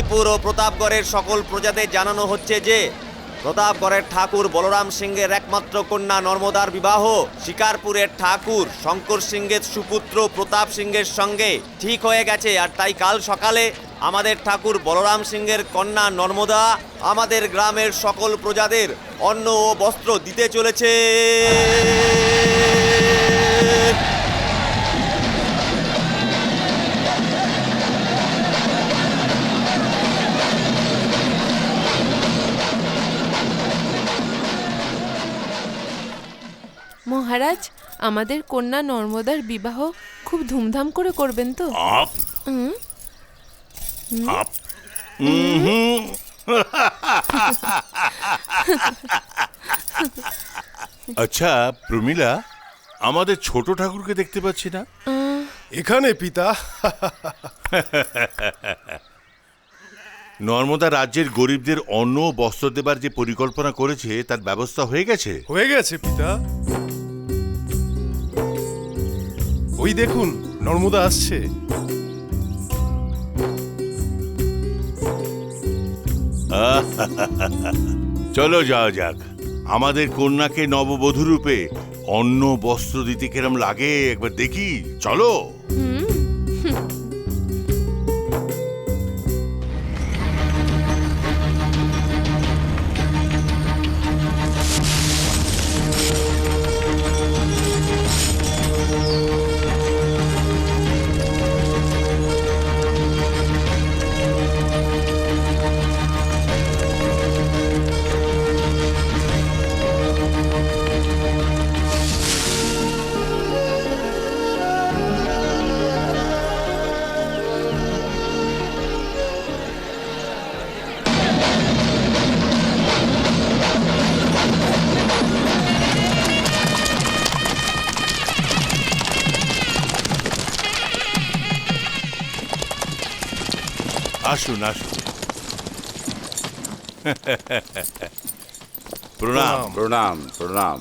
শিকারপুর ও প্রতাপগড়ের সকল প্রজাদের জানানো হচ্ছে যে প্রতাপগড়ের ঠাকুর বলরাম সিংহের একমাত্র কন্যা নর্মদার বিবাহ শিকারপুরের ঠাকুর শঙ্কর সিংহের সুপুত্র প্রতাপ সিংহের সঙ্গে ঠিক হয়ে গেছে। আর তাই কাল সকালে আমাদের ঠাকুর বলরাম সিংহের কন্যা নর্মদা আমাদের গ্রামের সকল প্রজাদের অন্ন ও বস্ত্র দিতে চলেছে। মহারাজ, আমাদের কন্যা নর্মদার বিবাহ খুব ধুমধাম করে করবেন তো? আচ্ছা প্রমীলা, আমাদের ছোট ঠাকুরকে দেখতে পাচ্ছি না এখানে পিতা। নর্মদা রাজ্যের গরিবদের অন্ন ও বস্ত্র দেবার যে পরিকল্পনা করেছে তার ব্যবস্থা হয়ে গেছে? হয়ে গেছে পিতা। ওই দেখুন নর্মদা আসছে। চলো যাওয়া যাক। আমাদের কন্যাকে নববধূ রূপে অন্ন বস্ত্র দিতে কিরম লাগে একবার দেখি, চলো। আসুন আসুন। প্রণাম প্রণাম প্রণাম।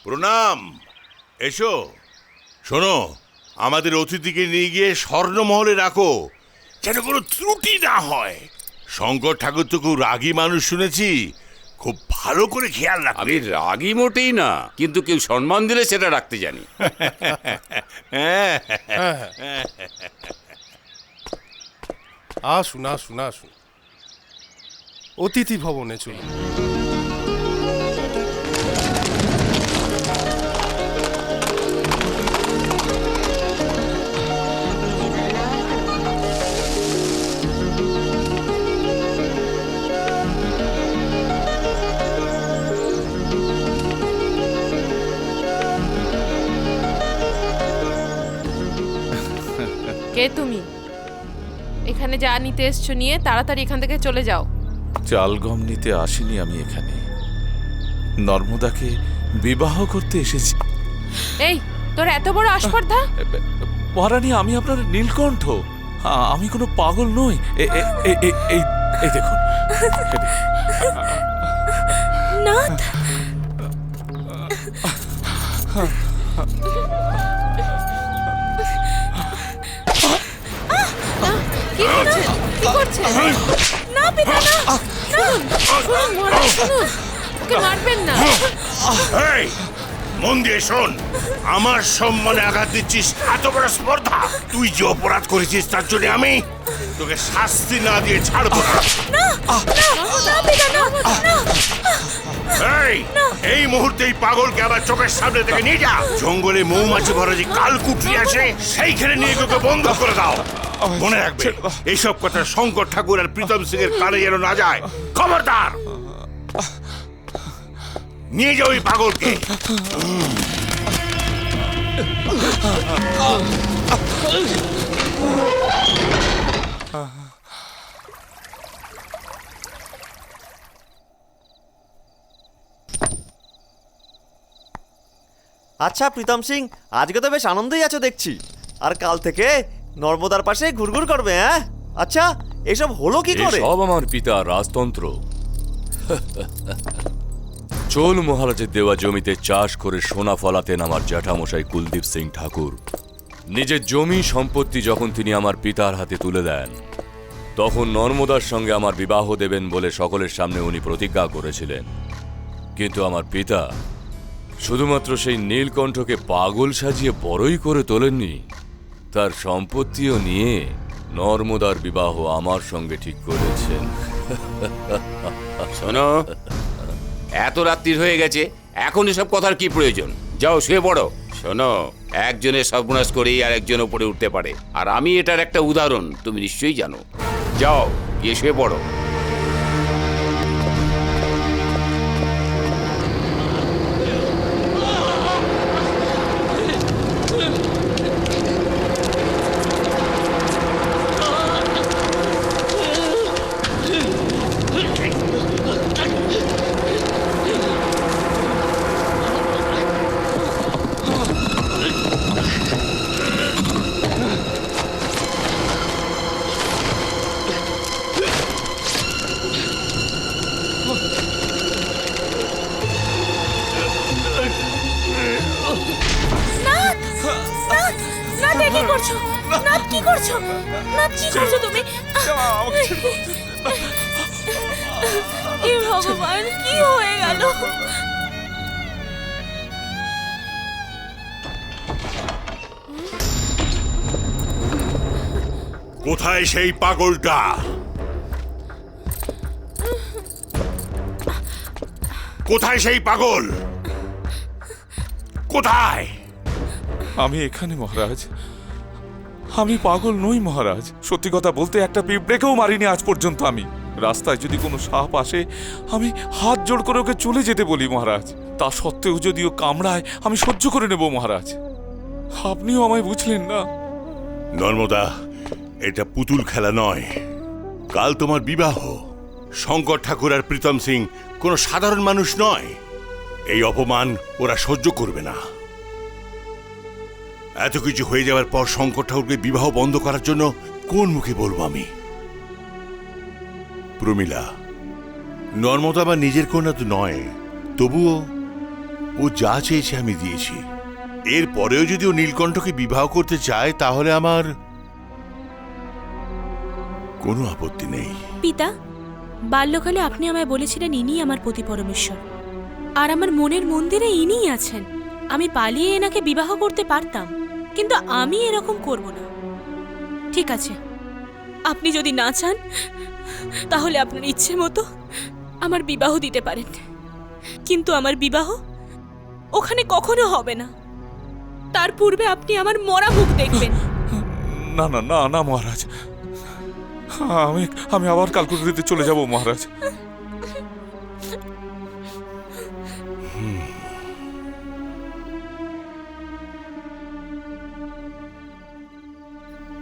প্রণাম। এসো। শোনো, আমাদের অতিথিকে নিয়ে গিয়ে স্বর্ণমহলে রাখো, যেন কোনো ত্রুটি না হয়। শঙ্কর ঠাকুর তো খুব রাগী মানুষ শুনেছি, খুব ভালো করে খেয়াল রাখ। আমি রাগী মোটেই না, কিন্তু কেউ সম্মান দিলে সেটা রাখতে জানি। আসুন আসুন আসুন, অতিথি ভবনে চলুন। কে তুমি? এখানে যা নিতে এসছো নিয়ে তাড়াতাড়ি এখান থেকে চলে যাও। চাল গম নিতে আসিনি আমি এখানে, নর্মদাকে বিবাহ করতে এসেছি। এই, তোর এত বড় আস্পর্ধা! মহারানী, আমি আপনার নীলকণ্ঠ, আমি কোনো পাগল নই। এই দেখুন। নাথ, কি করছেন? কি করছেন? না পিতা, না! শুনুন, শুনুন মহারাজ, শুনুন, ওকে মারবেন না। এই, মন দিয়ে শোন, আমার সম্মানে আঘাত দিচ্ছিস, এত বড় স্পর্ধা! তুই যে অপরাধ করেছিস তার জন্য আমি তোকে শাস্তি না দিয়ে ছাড়বো না। এই মুহূর্তে এই পাগলকে আবার চোখের সামনে থেকে নিয়ে যা। জঙ্গলে মৌমাছি ভরা যে কালকুটরি আছে সেইখানে নিয়ে তোকে বন্ধ করে দাও। মনে রাখবে, এইসব কথা শঙ্কর ঠাকুর আর প্রীতম সিং এর কানে যেন না যায়। খবরদার! নিয়ে যাও এই পাগলকে। আচ্ছা প্রীতম সিং, আজকে তো বেশ আনন্দেই আছো দেখছি। আর কাল থেকে নর্মদার পাশে ঘুরঘুর করবে, হ্যাঁ? আচ্ছা, এসব হলো কি করে? সব আমার পিতা রাজতন্ত্র। চোল মহারাজের দেওয়া জমিতে চাষ করে সোনা ফলাতেন আমার জ্যাঠামশাই কুলদীপ সিং ঠাকুর। নিজের জমি সম্পত্তি যখন তিনি আমার পিতার হাতে তুলে দেন, তখন নর্মদার সঙ্গে আমার বিবাহ দেবেন বলে সকলের সামনে উনি প্রতিজ্ঞা করেছিলেন। কিন্তু আমার পিতা শুধুমাত্র সেই নীলকণ্ঠকে পাগল সাজিয়ে বড়ই করে তোলেননি, তার সম্পত্তিও নিয়ে নর্মদার বিবাহ আমার সঙ্গে ঠিক করেছেন। শোনো, এত রাত্রি হয়ে গেছে, এখন এসব কথার কি প্রয়োজন? যাও শুয়ে পড়ো। শোনো, একজনের সর্বনাশ করেই আর একজন উপরে উঠতে পারে, আর আমি এটার একটা উদাহরণ তুমি নিশ্চয়ই জানো। যাও গিয়ে শুয়ে পড়ো। নাথ, এ কি করছো? নাথ, কি করছো? নাথ, কি করছো তুমি? হে ভগবান, কি হয়ে গেল? কোথায় সেই পাগলটা? কোথায় সেই পাগল? কোথায়? আমি এখানে মহারাজ। আমি পাগল নই মহারাজ। সত্যি কথা বলতে একটা পিঁপড়েকেও মারিনি আজ পর্যন্ত আমি। রাস্তায় যদি কোনো সাপ আসে আমি হাত জোড় করে ওকে চলে যেতে বলি মহারাজ। তা সত্ত্বেও যদিও কামড়ায় আমি সহ্য করে নেব মহারাজ। আপনিও আমায় বুঝলেন না। নর্মদা, এটা পুতুল খেলা নয়। কাল তোমার বিবাহ। শঙ্কর ঠাকুর আর প্রীতম সিং কোনো সাধারণ মানুষ নয়। এই অপমান ওরা সহ্য করবে না। এত কিছু হয়ে যাওয়ার পর শঙ্কর ঠাকুরকে বিবাহ বন্ধ করার জন্য কোন মুখে বলবো আমি? প্রমীলা, নর্মদা আমার নিজের কন্যা তো নয়, তবুও ও যা চেয়েছে আমি দিয়েছি। এর পরেও যদি ও নীলকণ্ঠকে বিবাহ করতে চায় তাহলে আমার কোনো আপত্তি নেই। পিতা, বাল্যকালে আপনি আমায় বলেছিলেন ইনিই আমার পতি পরমেশ্বর, আর আমার মনের মন্দিরে ইনিই আছেন। আমি পালিয়ে এনাকে বিবাহ করতে পারতাম, কিন্তু আমি এরকম করব না। ঠিক আছে, আপনি যদি না চান তাহলে আপনার ইচ্ছে মতো আমার বিবাহ দিতে পারেন, কিন্তু আমার বিবাহ ওখানে কখনো হবে না। তার পূর্বে আপনি আমার মরা মুখ দেখবেন। না না না না মহারাজ, আমি আবার কালকুটিতে চলে যাব মহারাজ।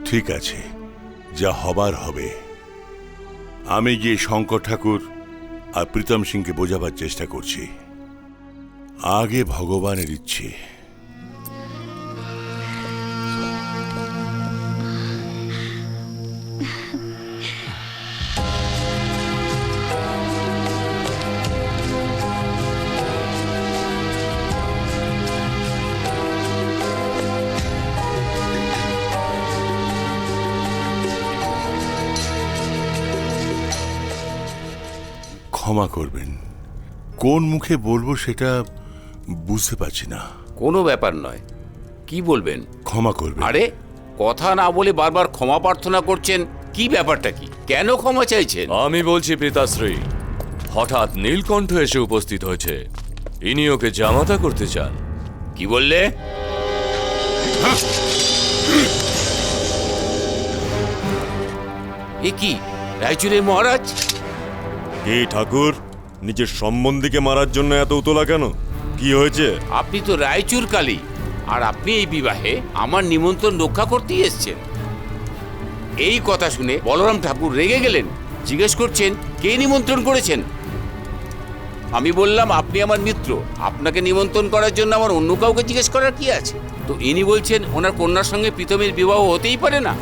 ঠিক আছে, যা হবার হবে। আমি গিয়ে শঙ্কর ঠাকুর আর প্রীতম সিংকে বোঝাবার চেষ্টা করছি। আগে ভগবানের ইচ্ছে। ক্ষমা করবেন, কোন মুখে বলবো সেটা বুঝতে পারছি না। কোনো ব্যাপার নয়, কি বলবেন? ক্ষমা করবেন। আরে, কথা না বলে বারবার ক্ষমা প্রার্থনা করছেন, কি ব্যাপারটা কি? কেন ক্ষমা চাইছেন? আমি বলছি পিতাশ্রী, হঠাৎ নীলকণ্ঠ এসে উপস্থিত হয়েছে। ইনি ওকে জামাতা করতে চান। কি বললে? এ কি, রায়চুরের মহারাজ? এই ঠাকুর, নিজের সম্বন্ধীকে মারার জন্য এত উতলা কেন? কি হয়েছে? আপনি তো রায়চুর কালী, আর আপনি এই বিবাহে আমার নিমন্ত্রণ রক্ষা করতেই এসছেন। এই কথা শুনে বলরাম ঠাকুর রেগে গেলেন, জিজ্ঞেস করছেন কে নিমন্ত্রণ করেছেন। আমি বললাম আপনি আমার মিত্র, আপনাকে নিমন্ত্রণ করার জন্য আমার অন্য কাউকে জিজ্ঞেস করার কি আছে? তো ইনি বলছেন ওনার কন্যার সঙ্গে প্রীতমের বিবাহ হতেই পারে না।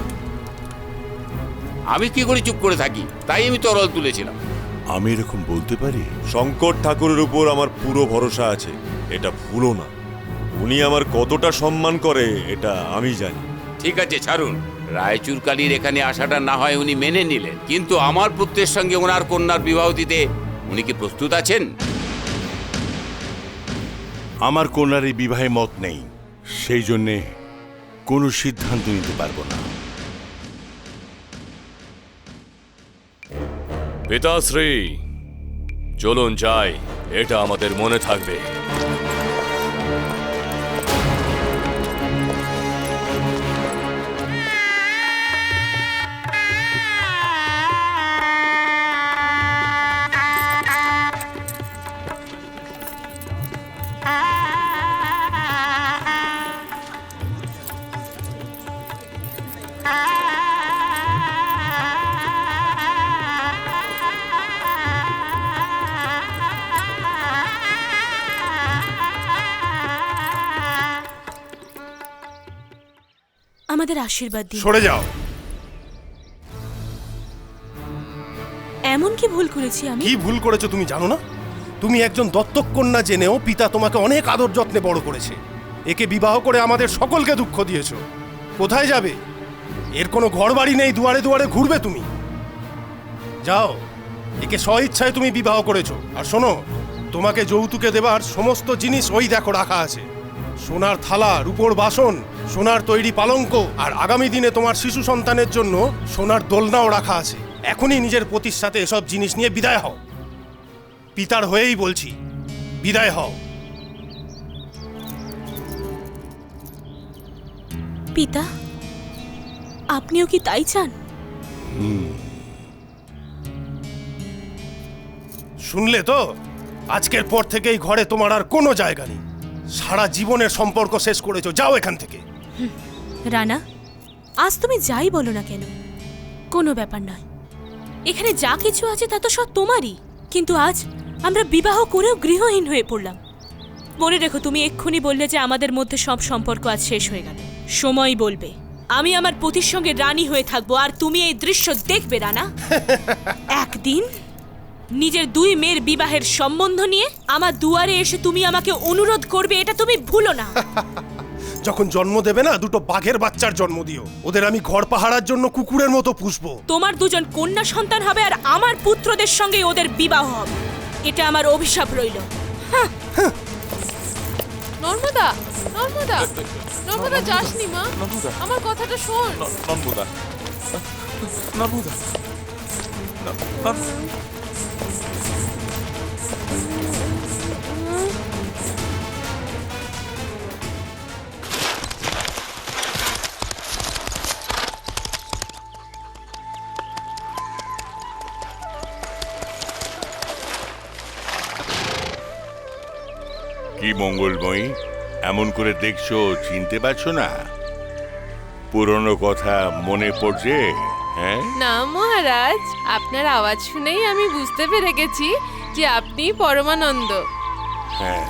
আমি কি করে চুপ করে থাকি? তাই আমি তরল তুলেছিলাম। আমি এরকম বলতে পারি? শঙ্কর ঠাকুরের উপর আমার পুরো ভরসা আছে, এটা ভুলো না। উনি আমার কতটা সম্মান করে এটা আমি জানি। ঠিক আছে, ছাড়ুন। রায়চুর কালীর এখানে আসাটা না হয় উনি মেনে নিলেন, কিন্তু আমার পুত্রের সঙ্গে ওনার কন্যার বিবাহ দিতে উনি কি প্রস্তুত আছেন? আমার কন্যার এই বিবাহে মত নেই, সেই জন্যে কোনো সিদ্ধান্ত নিতে পারবো না। পিতাশ্রী, চলুন যাই, এটা আমাদের মনে থাকবে। আমাদের আশীর্বাদ দিন। সরে যাও। এমন কি ভুল করেছি আমি? কি ভুল করেছো তুমি জানো না? তুমি একজন দত্তক কন্যা জেনেও পিতা তোমাকে অনেক আদর যত্নে বড় করেছে। একে বিবাহ করে আমাদের সকলকে দুঃখ দিয়েছো। কোথায় যাবে? এর কোনো ঘর বাড়ি নেই, দুয়ারে দুয়ারে ঘুরবে তুমি। যাও, একে স্বইচ্ছায় তুমি বিবাহ করেছো। আর শোনো, তোমাকে যৌতুকে দেবার সমস্ত জিনিস ওই দেখো রাখা আছে। সোনার থালা, রূপোর বাসন, সোনার তৈরি পালঙ্ক, আর আগামী দিনে তোমার শিশু সন্তানের জন্য সোনার দোলনাও রাখা আছে। এখনই নিজের পতির সাথে এসব জিনিস নিয়ে বিদায় হও। পিতার হয়েই বলছি, বিদায় হও। পিতা, আপনিও কি তাই চান? শুনলে তো, আজকের পর থেকে এই ঘরে তোমার আর কোনো জায়গা নেই। সারা জীবনের সম্পর্ক শেষ করেছো, যাও এখান থেকে। রানা, আজ তুমি যাই বলো না কেন, কোনো ব্যাপার নয়। এখানে যা কিছু আছে তা তো সব তোমারই, কিন্তু আজ আমরা বিবাহ করেও গৃহহীন হয়ে পড়লাম। মনে রেখো, তুমি এক্ষুনি বললে যে আমাদের মধ্যে সব সম্পর্ক আজ শেষ হয়ে গেল। সময় বলবে আমি আমার পতির সঙ্গে রানী হয়ে থাকবো, আর তুমি এই দৃশ্য দেখবে রানা। একদিন নিজের দুই মেয়ের বিবাহের সম্বন্ধ নিয়ে আমার দুয়ারে এসে তুমি আমাকে অনুরোধ করবে, এটা তুমি ভুলো না। যখন জন্ম দেবে না, দুটো বাঘের বাচ্চার জন্ম দিও। ওদের আমি ঘর পাহারার জন্য কুকুরের মতো পুষবো। তোমার দুজন কন্যা সন্তান হবে, আর আমার পুত্রদের সঙ্গে ওদের বিবাহ হবে। এটা আমার অভিশাপ রইল। নর্মদা, নর্মদা, নর্মদা, যাসনি মা, নর্মদা। আমার কথাটা শোন। নর্মদা, নর্মদা, কি মঙ্গলময়ী, এমন করে দেখছো, চিনতে পারছো না? পুরনো কথা মনে পড়ছে? হ্যাঁ, না মহারাজ, আপনার আওয়াজ শুনেই আমি বুঝতে পেরে গেছি যে আপনি পরমানন্দ। হ্যাঁ।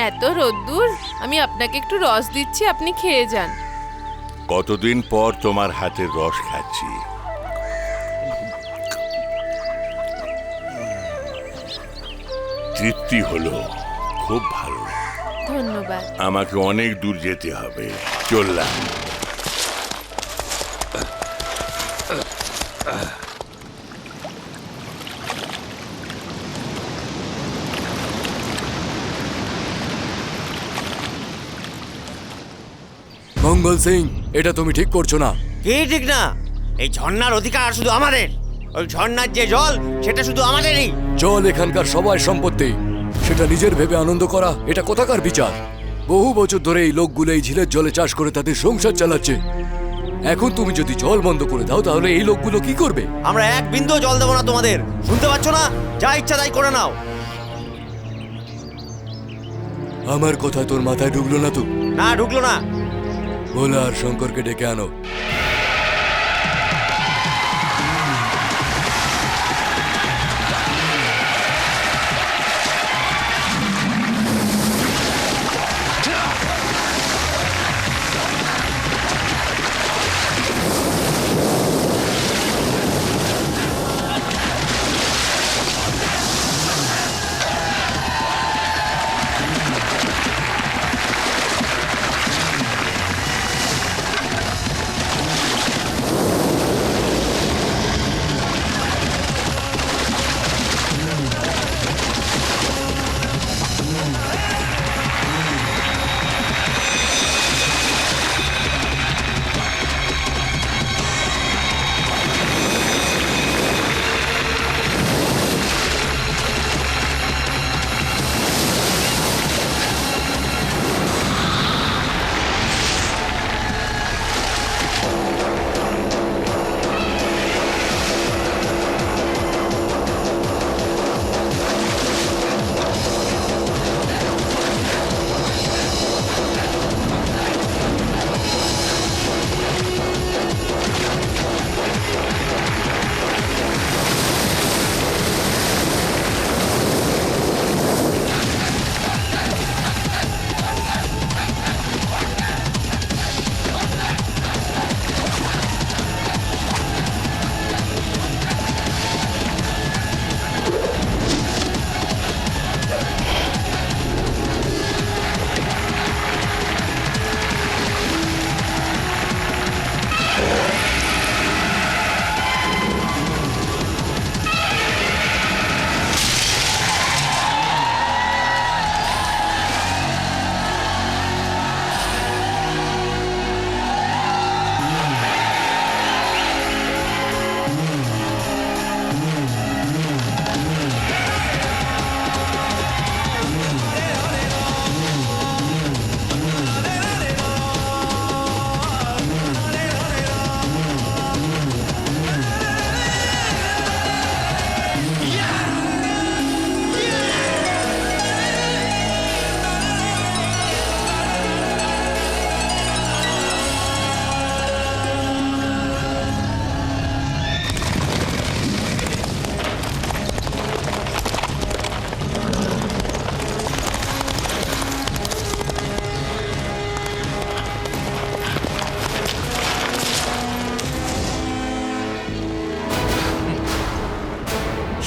এত রোদ্দুর, আমি আপনাকে একটু রস দিচ্ছি, আপনি খেয়ে যান। কতদিন পর তোমার হাতের রস খাচ্ছি। তৃপ্তি হলো, খুব ভালো। ধন্যবাদ। আমাকে অনেক দূর যেতে হবে, চললাম। মঙ্গল সিং, এটা তুমি ঠিক করছো না। কি ঠিক না? এই ঝর্ণার অধিকার শুধু আমাদের। ওই ঝর্ণার যে জল, সেটা শুধু আমাদেরই। জল এখানকার সবার সম্পত্তি, সেটা নিজের ভেবে আনন্দ করা এটা কোথাকার বিচার? বহু বছর ধরে এই লোকগুলো এই ঝিলের জলে চাষ করে তাদের সংসার চালাচ্ছে। এখন তুমি যদি জল বন্ধ করে দাও, তাহলে এই লোকগুলো কি করবে? আমরা এক বিন্দু জল দেবো না তোমাদের, শুনতে পাচ্ছ না? যা ইচ্ছা তাই করে নাও। আমার কথা তোর মাথায় ঢুকলো না তো? না, ঢুকলো না। ভোলা আর শঙ্করকে ডেকে আনো।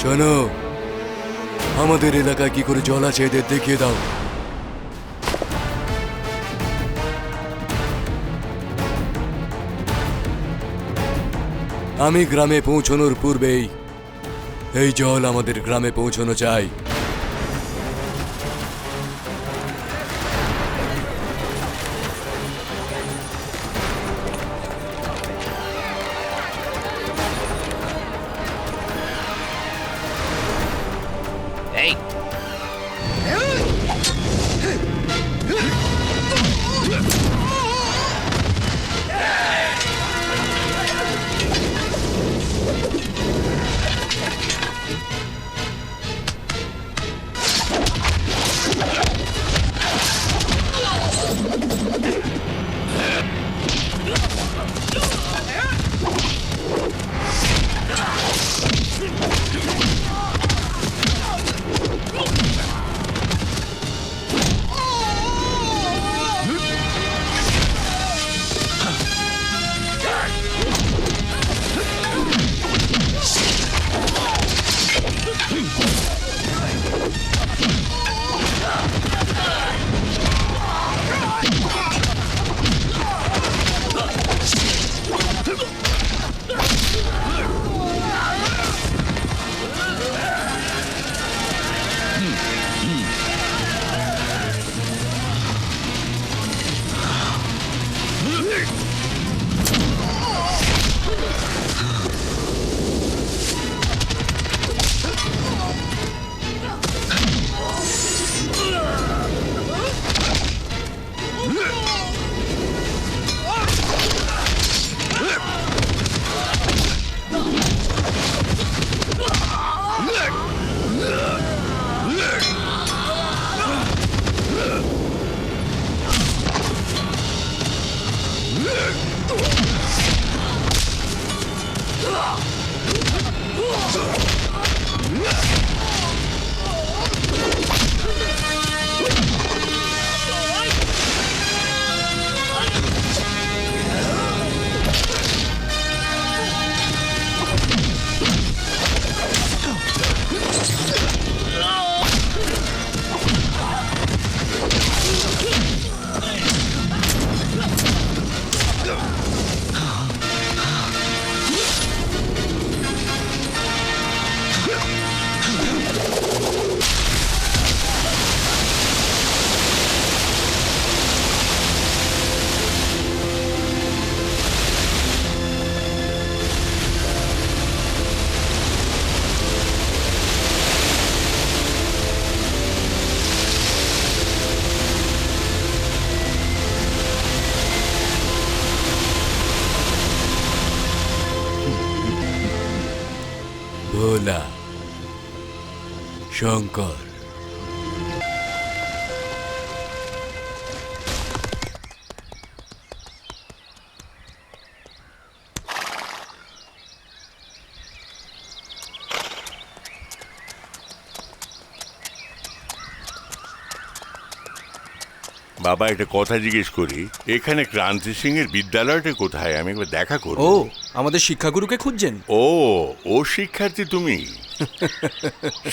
শোনো, আমাদের এলাকায় কি করে জল আছে এদের দেখিয়ে দাও। আমি গ্রামে পৌঁছানোর পূর্বেই এই জল আমাদের গ্রামে পৌঁছানো চাই। ভোলা, শঙ্কর, বাবা একটা কথা জিজ্ঞেস করি, এখানে ক্রান্তি সিং এর বিদ্যালয়টা কোথায়? আমি একবার দেখা করব। ও আমাদের শিক্ষাগুরুকে খুঁজছেন? ও শিক্ষার্থী তুমি?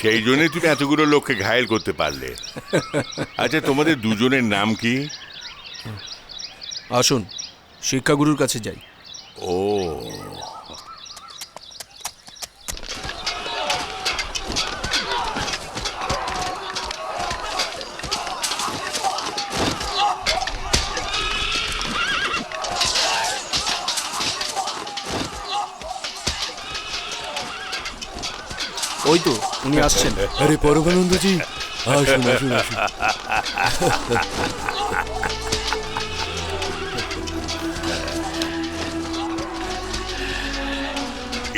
সেই জন্যই তুমি এতগুলো লোককে ঘায়েল করতে পারলে। আচ্ছা, তোমাদের দুজনের নাম কি? আসুন শিক্ষাগুরুর কাছে যাই। ও ওই তো উনি আসছেন। আরে পরমানন্দজি, আসুন আসুন আসুন।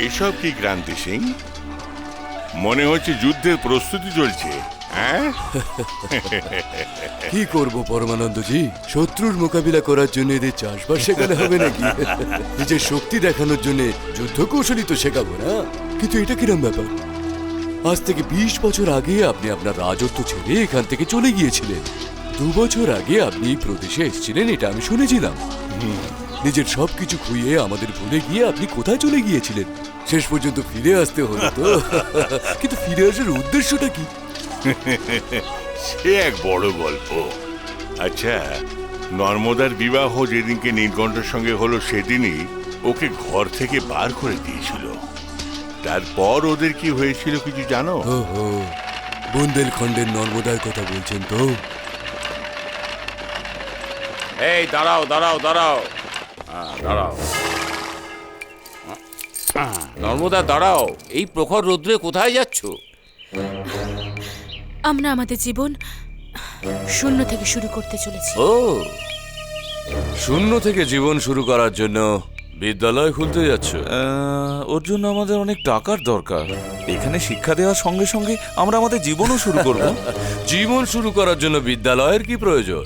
এসব কি ক্রান্তি সিং? মনে হচ্ছে যুদ্ধের প্রস্তুতি চলছে। হ্যাঁ, কি করব পরমানন্দজি, শত্রুর মোকাবিলা করার জন্য এদের চাষবাস শেখানো হবে নাকি? নিজের শক্তি দেখানোর জন্য যুদ্ধ কৌশলী তো শেখাবো না। কিন্তু এটা কিরম ব্যাপার? আজ থেকে 20 বছর আগে আপনি আপনার রাজত্ব ছেড়ে এখান থেকে চলে গিয়েছিলেন। 2 বছর আগে আপনি এই প্রদেশে এসেছিলেন, এটা আমি শুনেছিলাম। নিজের সবকিছু খুইয়ে আমাদের ভুলে গিয়ে আপনি কোথায় চলে গিয়েছিলেন? শেষ পর্যন্ত ফিরে আসতে হলো তো। কিন্তু ফিরে আসার উদ্দেশ্যটা কি? সে এক বড় গল্প। আচ্ছা, নর্মদার বিবাহ যেদিনকে নীলকণ্ঠের সঙ্গে হলো সেদিনই ওকে ঘর থেকে বার করে দিয়েছিল। তারপর ওদের কি হয়েছিল কিছু জানো? ওহো, বুন্দেলখণ্ডের নর্মদার কথা বলছেন তো? এই দাঁড়াও দাঁড়াও দাঁড়াও, দাঁড়াও নর্মদা, দাঁড়াও। এই প্রখর রৌদ্রে কোথায় যাচ্ছ? আমরা আমাদের জীবন শূন্য থেকে শুরু করতে চলেছি। ও, শূন্য থেকে জীবন শুরু করার জন্য বিদ্যালয় খুলতে যাচ্ছ? ওর জন্য আমাদের অনেক টাকার দরকার। এখানে শিক্ষা দেওয়ার সঙ্গে সঙ্গে আমরা আমাদের জীবনও শুরু করব। জীবন শুরু করার জন্য বিদ্যালয়ের কি প্রয়োজন?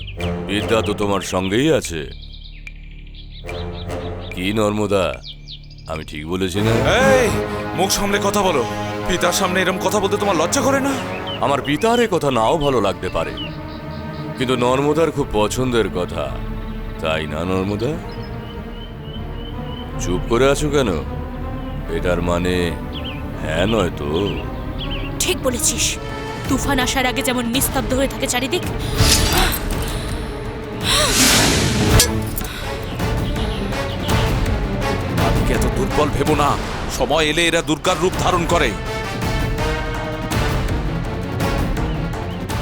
বিদ্যা তো তোমার সঙ্গেই আছে। কি নর্মদা, আমি ঠিক বলেছি না? এই, মুখ সামলে কথা বলো। পিতার সামনে এরকম কথা বলতে তোমার লজ্জা করে না? আমার পিতার এ কথা নাও ভালো লাগতে পারে, কিন্তু নর্মদার খুব পছন্দের কথা, তাই না নর্মদা? চুপ করে আছো কেন? এটার মানে হ্যাঁ নয় তো? ঠিক বলেছিস। তুফান আসার আগে যেমন নিস্তব্ধ হয়ে থাকে চারিদিক, আমি এত দুর্বল ভেবো না। সময় এলে এরা দুর্গার রূপ ধারণ করে।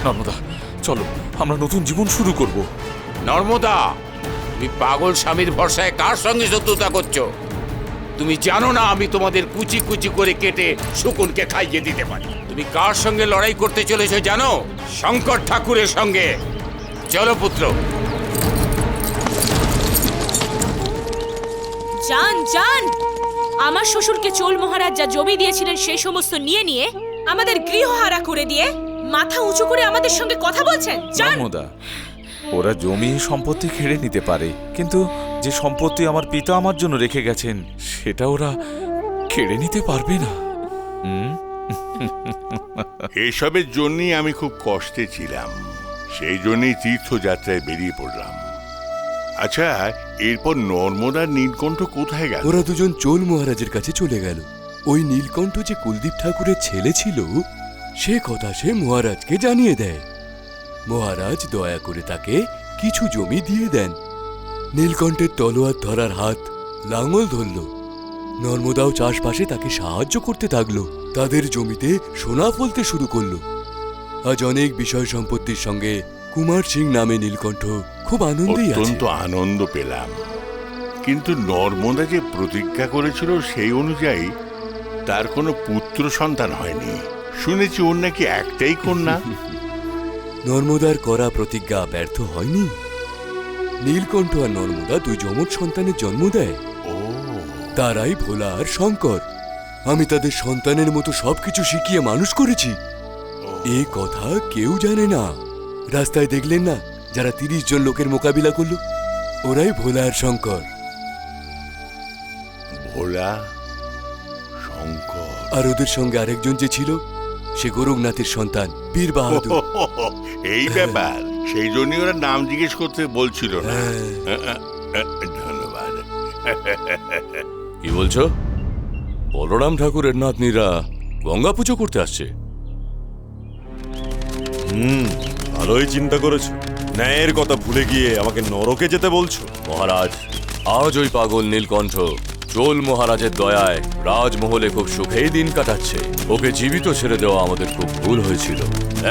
নর্মদা, চলো, আমরা নতুন জীবন শুরু করব। নর্মদা, তুমি পাগল স্বামীর ভরসায় কার সঙ্গে শত্রুতা করছো? তুমি জানো না আমি তোমাদের কুচি কুচি করে কেটে শকুনকে খাইয়ে দিতে পারি। তুমি কার সঙ্গে লড়াই করতে চলেছো জানো? শঙ্কর ঠাকুরের সঙ্গে। চলো পুত্র। যান যান। আমার শ্বশুরকে চোল মহারাজ যা জমি দিয়েছিলেন সেই সমস্ত নিয়ে নিয়ে আমাদের গৃহহারা করে দিয়ে মাথা উঁচু করে আমাদের সঙ্গে কথা বলছেন। যান। নর্মদা, ওরা জমি সম্পত্তি কেড়ে নিতে পারে, কিন্তু যে সম্পত্তি আমার পিতা আমার জন্য রেখে গেছেন সেটা ওরা কেড়ে নিতে পারবে না। এসবের জন্যই আমি খুব কষ্টে ছিলাম। সেই জন্যই তীর্থযাত্রায় বেরিয়ে পড়লাম। আচ্ছা, এরপর নর্মদার নীলকণ্ঠ কোথায় গেল? ওরা দুজন চোল মহারাজের কাছে চলে গেল। ওই নীলকণ্ঠ যে কুলদীপ ঠাকুরের ছেলে ছিল সে কথা সে মহারাজকে জানিয়ে দেয়। মহারাজ দয়া করে তাকে কিছু জমি দিয়ে দেন। নীলকণ্ঠের তলোয়ার ধরার হাত লাঙল ধরল। নর্মদাও চাষবাসে তাকে সাহায্য করতে থাকলো। তাদের জমিতে সোনা ফলতে শুরু করলো। আজ অনেক বিষয় সম্পত্তির সঙ্গে কুমার সিং নামে নীলকণ্ঠ খুব আনন্দেই আছে। অত্যন্ত আনন্দ পেলাম, কিন্তু নর্মদা যে প্রতিজ্ঞা করেছিল সেই অনুযায়ী তার কোনো পুত্র সন্তান হয়নি। শুনেছি ওর নাকি একটাই কন্যা। নর্মদার করা প্রতিজ্ঞা ব্যর্থ হয়নি। নীলকণ্ঠ আর নর্মদা দুই যমজ সন্তানের জন্ম দেয়। তারাই ভোলা আর শঙ্কর। আমি তাদের সন্তানের মতো সবকিছু শিখিয়ে মানুষ করেছি। এ কথা কেউ জানে না। রাস্তায় দেখলেন না যারা 30 জন লোকের মোকাবিলা করলো, ওরাই ভোলা আর শঙ্কর। ভোলা, শঙ্কর আর ওদের সঙ্গে আরেকজন যে ছিল সে গোরখনাথের সন্তান বীর বাহাদুর। এই ব্যাপার, সেই জন্যই ওরা নাম জিজ্ঞেস করতে বলছিল না। ধন্যবাদ। কি বলছো? বলরাম ঠাকুরের নাতনিরা গঙ্গা পুজো করতে আসছে? ভালোই চিন্তা করেছো। ন্যায়ের কথা ভুলে গিয়ে আমাকে নরকে যেতে বলছো? মহারাজ, আজ ওই পাগল নীলকণ্ঠ চোল মহারাজের দয়ায় রাজমহলে খুব সুখেই দিন কাটাচ্ছে। ওকে জীবিত ছেড়ে দেওয়া আমাদের খুব ভুল হয়েছিল।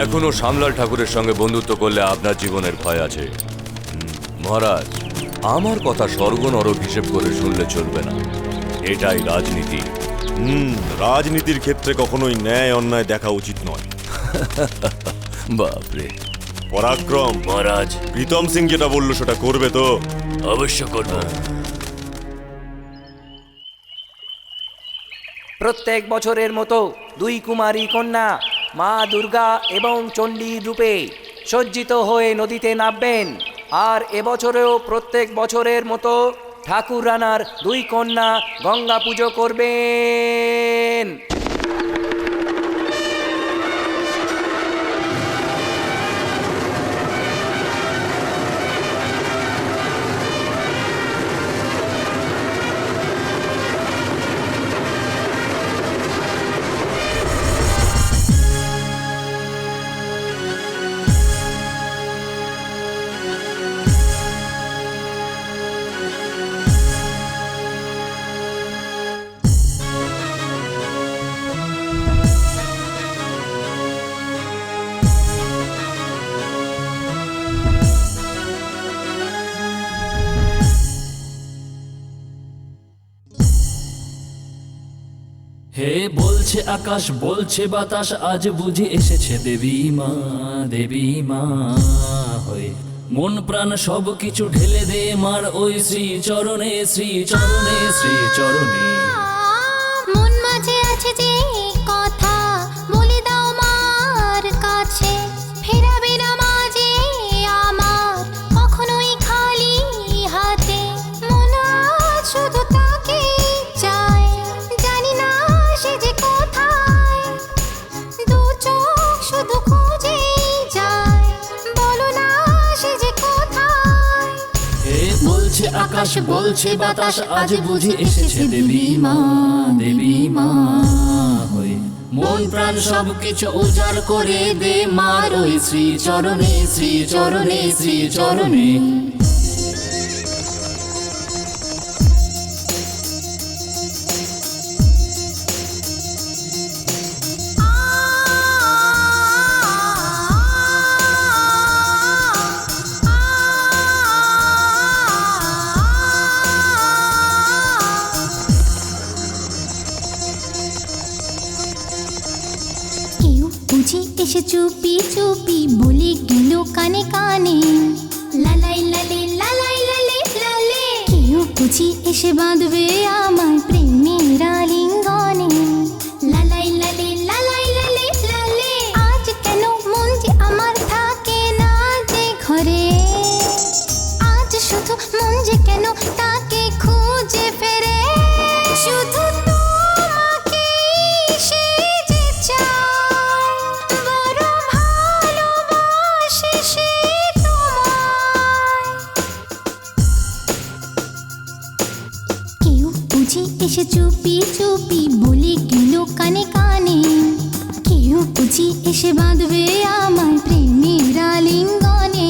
এখনো শ্যামলাল ঠাকুরের সঙ্গে বন্ধুত্ব করলে আপনার জীবনের ভয় আছে। মহারাজ, আমার কথা স্বর্গ নরক হিসেব করে শুনলে চলবে না। এটাই রাজনীতি। রাজনীতির ক্ষেত্রে কখনোই ন্যায় অন্যায় দেখা উচিত নয়। বাপরে। পরাক্রম। মহারাজ, প্রীতম সিং যেটা বললো সেটা করবে তো? অবশ্য করব। প্রত্যেক বছরের মতো দুই কুমারী কন্যা মা দুর্গা এবং চণ্ডীর রূপে সজ্জিত হয়ে নদীতে নামবেন। আর এবছরেও প্রত্যেক বছরের মতো ঠাকুর রানার দুই কন্যা গঙ্গা পুজো করবেন। হে বলছে আকাশ বলছে বাতাস আজ বুঝি এসেছে দেবী মা হয়ে মন প্রাণ সব কিছু ঢেলে দে মার ওই শ্রী চরণে মন মাঝে আছে যে কথা বলে দাও মার কাছে ফেরাবে না মাঝে আমার কখনোই খালি হাতে মন আজ শুধু তাকে চায় জানি না সে যে কোথায় দু চোখ শুধু খুঁজে যায় বলো না সে যে কোথায় হে বলছে আকাশ বলছে বাতাস আজ বুঝি এসেছে দেবী মা হয়ে মন প্রাণ সব কিছু উজাড় করে দে মার ওই শ্রী চরণে কেউ বুঝি এসে চুপি চুপি বলে গেল কানে কানে লালাই লালে লালাই লালে লালে কেউ বুঝি এসে বাঁধবে আমার প্রেমের আলিঙ্গনে লালাই লালে লালাই লালে লালে আজ কেন মন যে আমার থাকে না যে ঘরে আজ শুধু মন যে কেন তাকে খুঁজে ফেরে শুধু তোমাকে সে যে চায় বড় ভালোবাসে সে তোমায় কেউ বুঝি এসে চুপি চুপি বলে গেল কানে কানে কেউ বুঝি এসে বাঁধবে আমার প্রেমের আলিঙ্গনে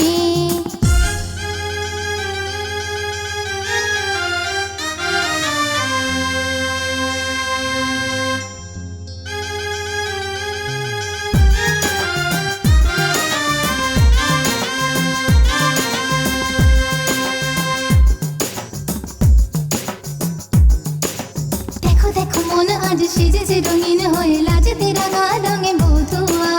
দেখো দেখো মন আজ সেজেছে রঙিন হয়ে লাজতে রাঙা রঙে বধুয়া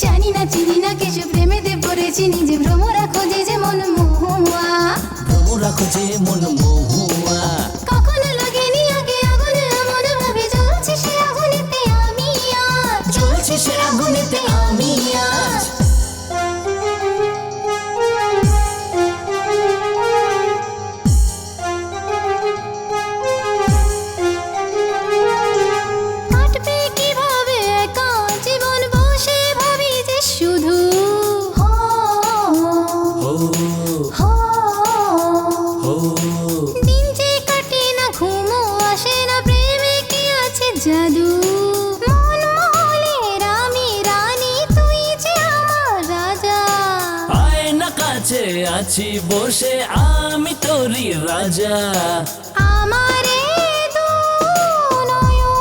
জানি না চিনি না কিছু প্রেমেতে পড়েছি নিজে ভ্রমরা খোঁজে যে মন মহুয়া কখনো লাগেনি আগে আগুনে এমন ভাবে জ্বলছে সে আগুনেতে আমি আজ কাটবে কিভাবে একা জীবন বসে ভাবি যে শুধু দিন যে কাটে না ঘুমও আসে না প্রেমে কি আছে জাদু মন মহলের আমি রানী তুই যে আমার রাজা আয় না কাছে আছি বসে আমি তোরই রাজা আমারে দু নয়ন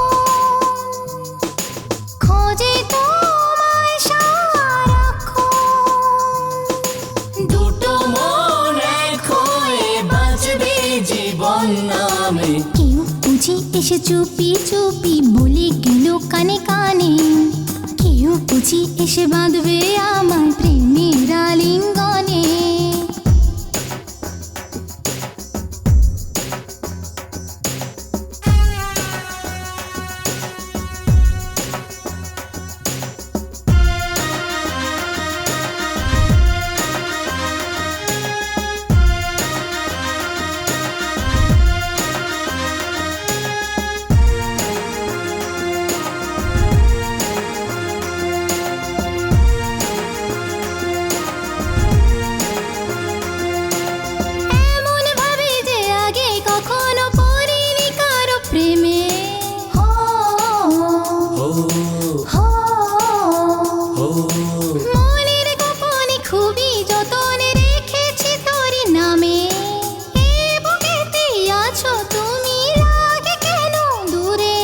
খোঁজে তোমায় সারাক্ষণ দুটো মন এক হয়ে বাঁচবে জীবন নামে কেউ বুঝি এসে চুপি চুপি বলে গেল কানে কানে কেউ বুঝি এসে বাঁধবে আমার প্রেমের আলিঙ্গনে এমন ভাবে যে আগে কখনো পড়িনি কারো প্রেমে মনের গোপনে খুবই যতনে রেখেছি তোর নামে এ বুকেতে আছো তুমি লাগে কেন দূরে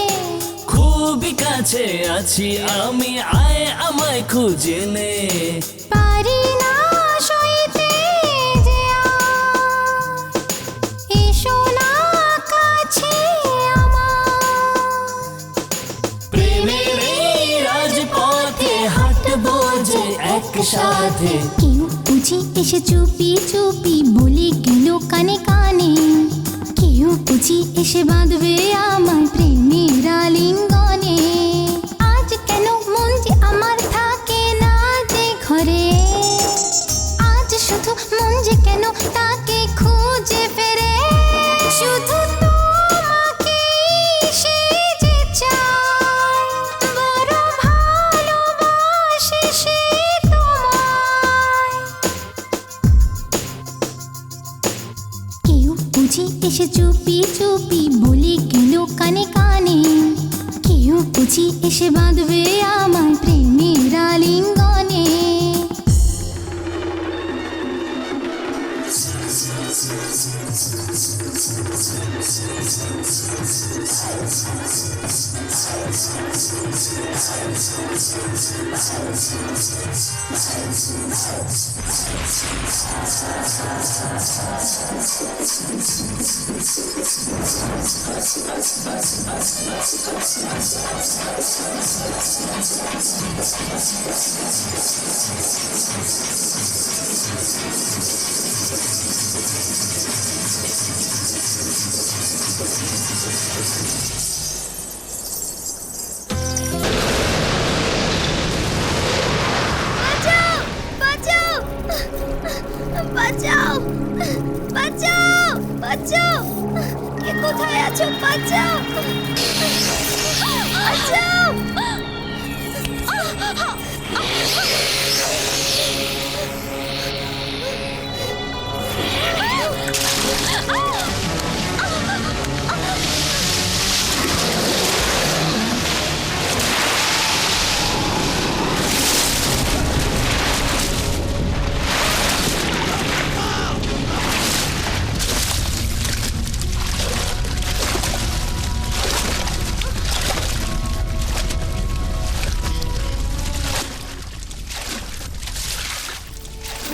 খুবই কাছে আছি আমি আয় আমায় খুঁজে নে পারি না সইতে যে আর। এসো না কাছে সাথে। কেউ বুঝি এসে চুপি চুপি বলে গেল কানে কানে, কেউ বুঝি এসে বাঁধবে আমার প্রেমের আলিঙ্গনে। আজ কেন মন যে আমার থাকে না যে ঘরে, আজ শুধু মন যে কেন তাকে খুঁজে ফেরে। শুধু তোমাকে সে যে চায়, বড় ভালোবাসে সে তোমায়। কেউ বুঝি এসে চুপি চুপি বলে গেল কানে কানে, কেউ বুঝি এসে বাঁধবে আমার প্রেমের আলিঙ্গনে। বাঁচাও বাঁচাও বাঁচাও বাঁচাও, কে কোথায় আছো? বাঁচাও বাঁচাও।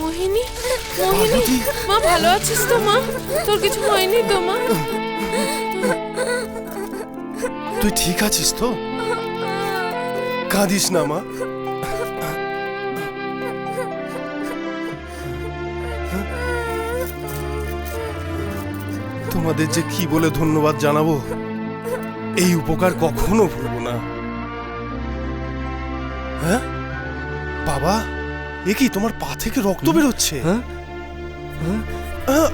মোহিনী, মোহিনী, মা ভালো আছিস তো মা? তোর কিছু হয়নি তো মা? তুই ঠিক আছিস তো? কাঁদিস না মা। তোমাদের যে কি বলে ধন্যবাদ জানাবো, এই উপকার কখনো ভুলবো না। হ্যাঁ বাবা, এ কি তোমার পা থেকে রক্ত বেরোচ্ছে?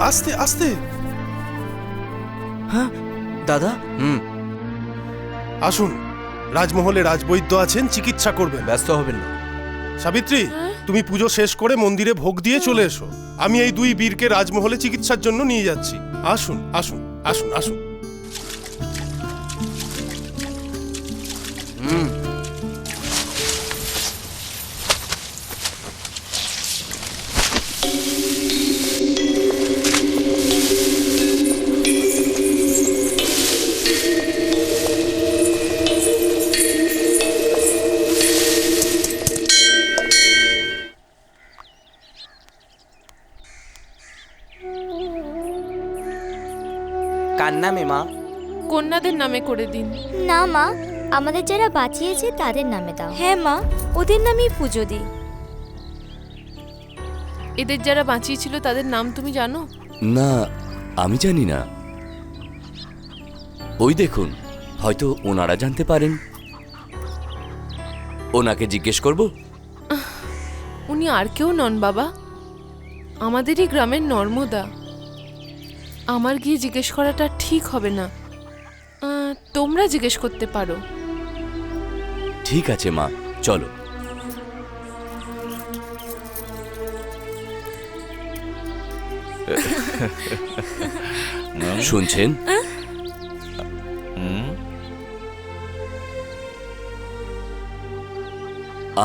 আস্তে আস্তে। হ্যাঁ দাদা। আসুন, রাজমহলে রাজবৈদ্য আছেন, চিকিৎসা করবেন। ব্যস্ত হবেন না। সাবিত্রী, তুমি পুজো শেষ করে মন্দিরে ভোগ দিয়ে চলে এসো। আমি এই দুই বীরকে রাজমহলে চিকিৎসার জন্য নিয়ে যাচ্ছি। আসুন আসুন আসুন আসুন। কার নামে মা? কন্যাদের নামে করে দিন। না মা, আমাদের যারা বাঁচিয়েছে তাদের নামে দাও। হ্যাঁ মা, ওদের নামেই পুজো দিই। এদের যারা বাঁচিয়েছিল তাদের নাম তুমি জানো? না, আমি জানি না। ওই দেখুন, হয়তো ওনারা জানতে পারেন। ওনাকে জিজ্ঞেস করব? উনি আর কেউ নন বাবা, আমাদেরই গ্রামের নর্মদা। আমার গিয়ে জিজ্ঞেস করাটা ঠিক হবে না, তোমরা জিজ্ঞেস করতে পারো। ঠিক আছে মা, চলো। শুনছেন?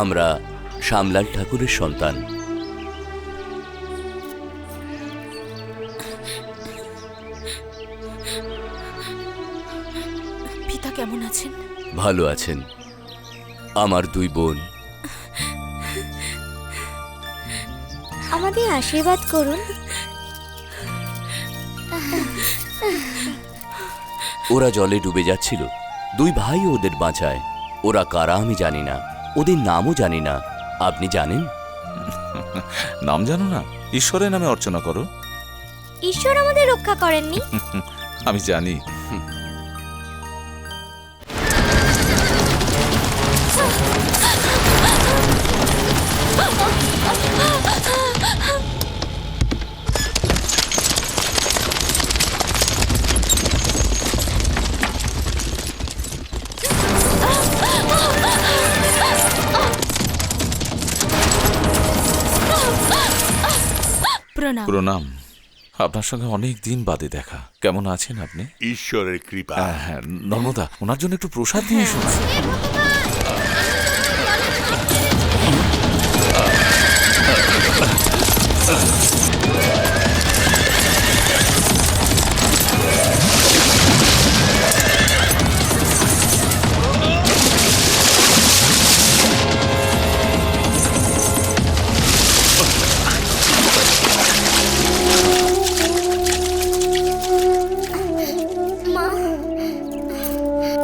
আমরা শ্যামলাল ঠাকুরের সন্তান। পিতা কেমন আছেন? ভালো আছেন। আমার দুই বোন। আমাদের আশীর্বাদ করুন। ওরা জলে ডুবে যাচ্ছিল, দুই ভাই ওদের বাঁচায়। ওরা কারা আমি জানি না, ওদের নামও জানি না। আপনি জানেন? নাম জানো না? ঈশ্বরের নামে অর্চনা করো। ঈশ্বর আমাদের রক্ষা করেননি? আমি জানি। প্রণাম। প্রণাম। আপনার সঙ্গে অনেক দিন বাদে দেখা। কেমন আছেন আপনি? ঈশ্বরের কৃপা। হ্যাঁ, নর্মদা, ওনার জন্য একটু প্রসাদ নিয়ে এসো না। মা,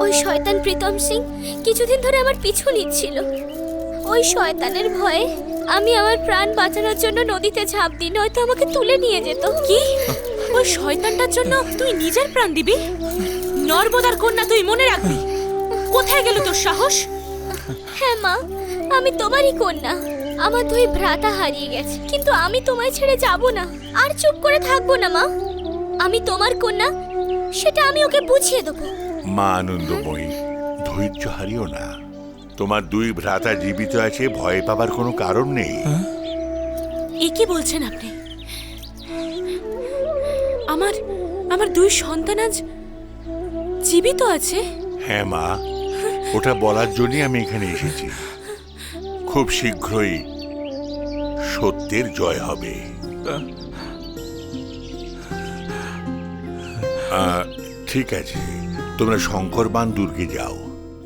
ওই শয়তান প্রীতম সিং কিছুদিন ধরে আমার পিছু নিচ্ছিল। ওই শয়তানের ভয়ে আমি আমার প্রাণ বাঁচানোর জন্য নদীতে ঝাঁপ দিই, নয়তো আমাকে তুলে নিয়ে যেত। কি? ওই শয়তানটার জন্য তুই নিজের প্রাণ দিবি? নর্মদার কন্যা, তুই মনে রাখবি। কোথায় গেল তোর সাহস? হ্যাঁ মা, আমি তোমারই কন্যা। আমার দুই ভ্রাতা হারিয়ে গেছে, কিন্তু আমি তোমায় ছেড়ে যাব না, আর চুপ করে থাকবো না মা। আমি তোমার কন্যা, সেটা আমি ওকে বুঝিয়ে দেবো। মা আনন্দময়ী, ধৈর্য হারিও না। তোমার দুই ভ্রাতা জীবিত আছে, ভয় পাবার কোনো কারণ নেই। এ কি বলছেন আপনি? আমার দুই সন্তান আজ জীবিত আছে? হ্যাঁ মা, ওটা বলার জন্যই আমি এখানে এসেছি। খুব শীঘ্রই সত্যের জয় হবে। ঠিক আছে, তোমরা শঙ্করবান দুর্গে যাও।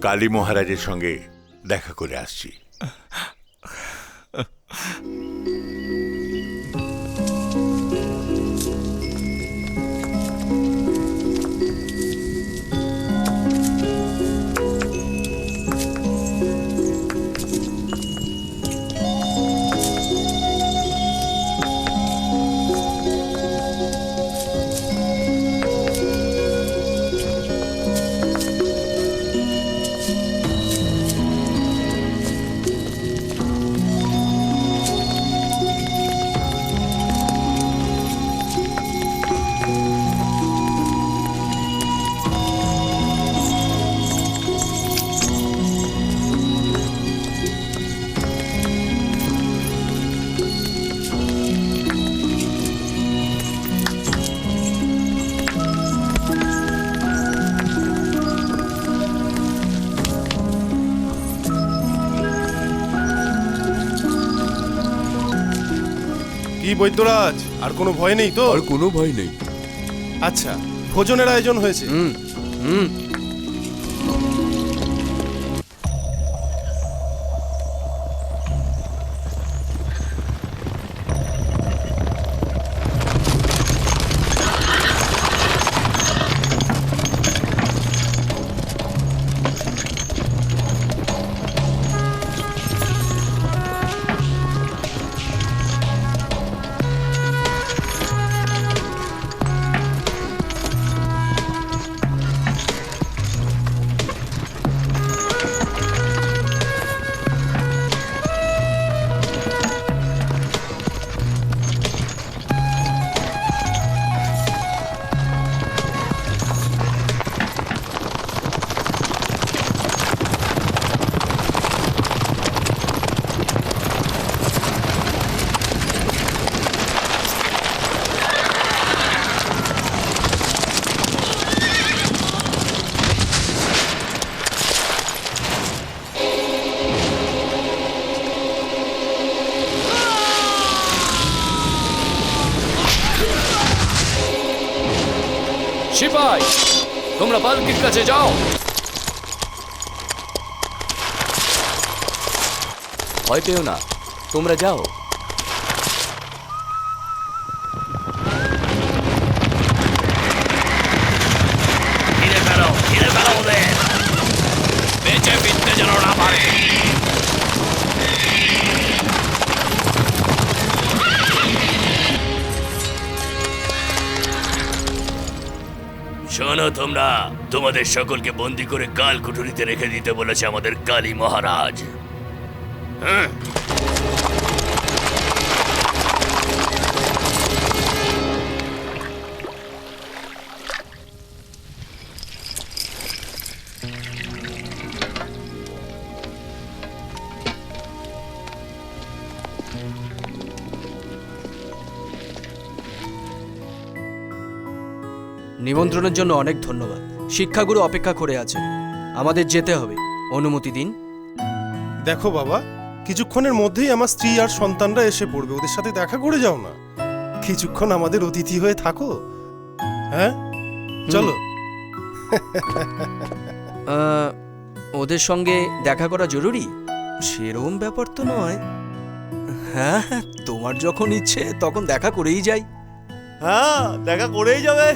কালী মহারাজের সঙ্গে দেখা করে আসছি। কি বৈদ্যরাজ, আর কোনো ভয় নেই তো? আর কোনো ভয় নেই। আচ্ছা, ভোজনের আয়োজন হয়েছে? সিপাই, তোমরা পালকির কাছে যাও। ভয় পেও না, তোমরা যাও। বেঁচে ফিরতে যেন না পারে। শোনো তোমরা, তোমাদের সকলকে বন্দি করে কাল কুঠুরিতে রেখে দিতে বলেছে আমাদের কালী মহারাজ। হ্যাঁ, নিমন্ত্রণের জন্য অনেক ধন্যবাদ। শিক্ষাগুরু অপেক্ষা করে আছে, আমাদের যেতে হবে। অনুমতি দিন। দেখো বাবা, কিছুক্ষণের মধ্যেই আমার স্ত্রী আর সন্তানরা এসে পড়বে, ওদের সাথে দেখা করে যাও না। কিছুক্ষণ আমাদের অতিথি হয়ে থাকো। হ্যাঁ, চলো। ওদের সঙ্গে দেখা করা জরুরি সেরকম ব্যাপার তো নয়। হ্যাঁ, তোমার যখন ইচ্ছে তখন দেখা করেই যাই। হ্যাঁ, দেখা করেই যাবে।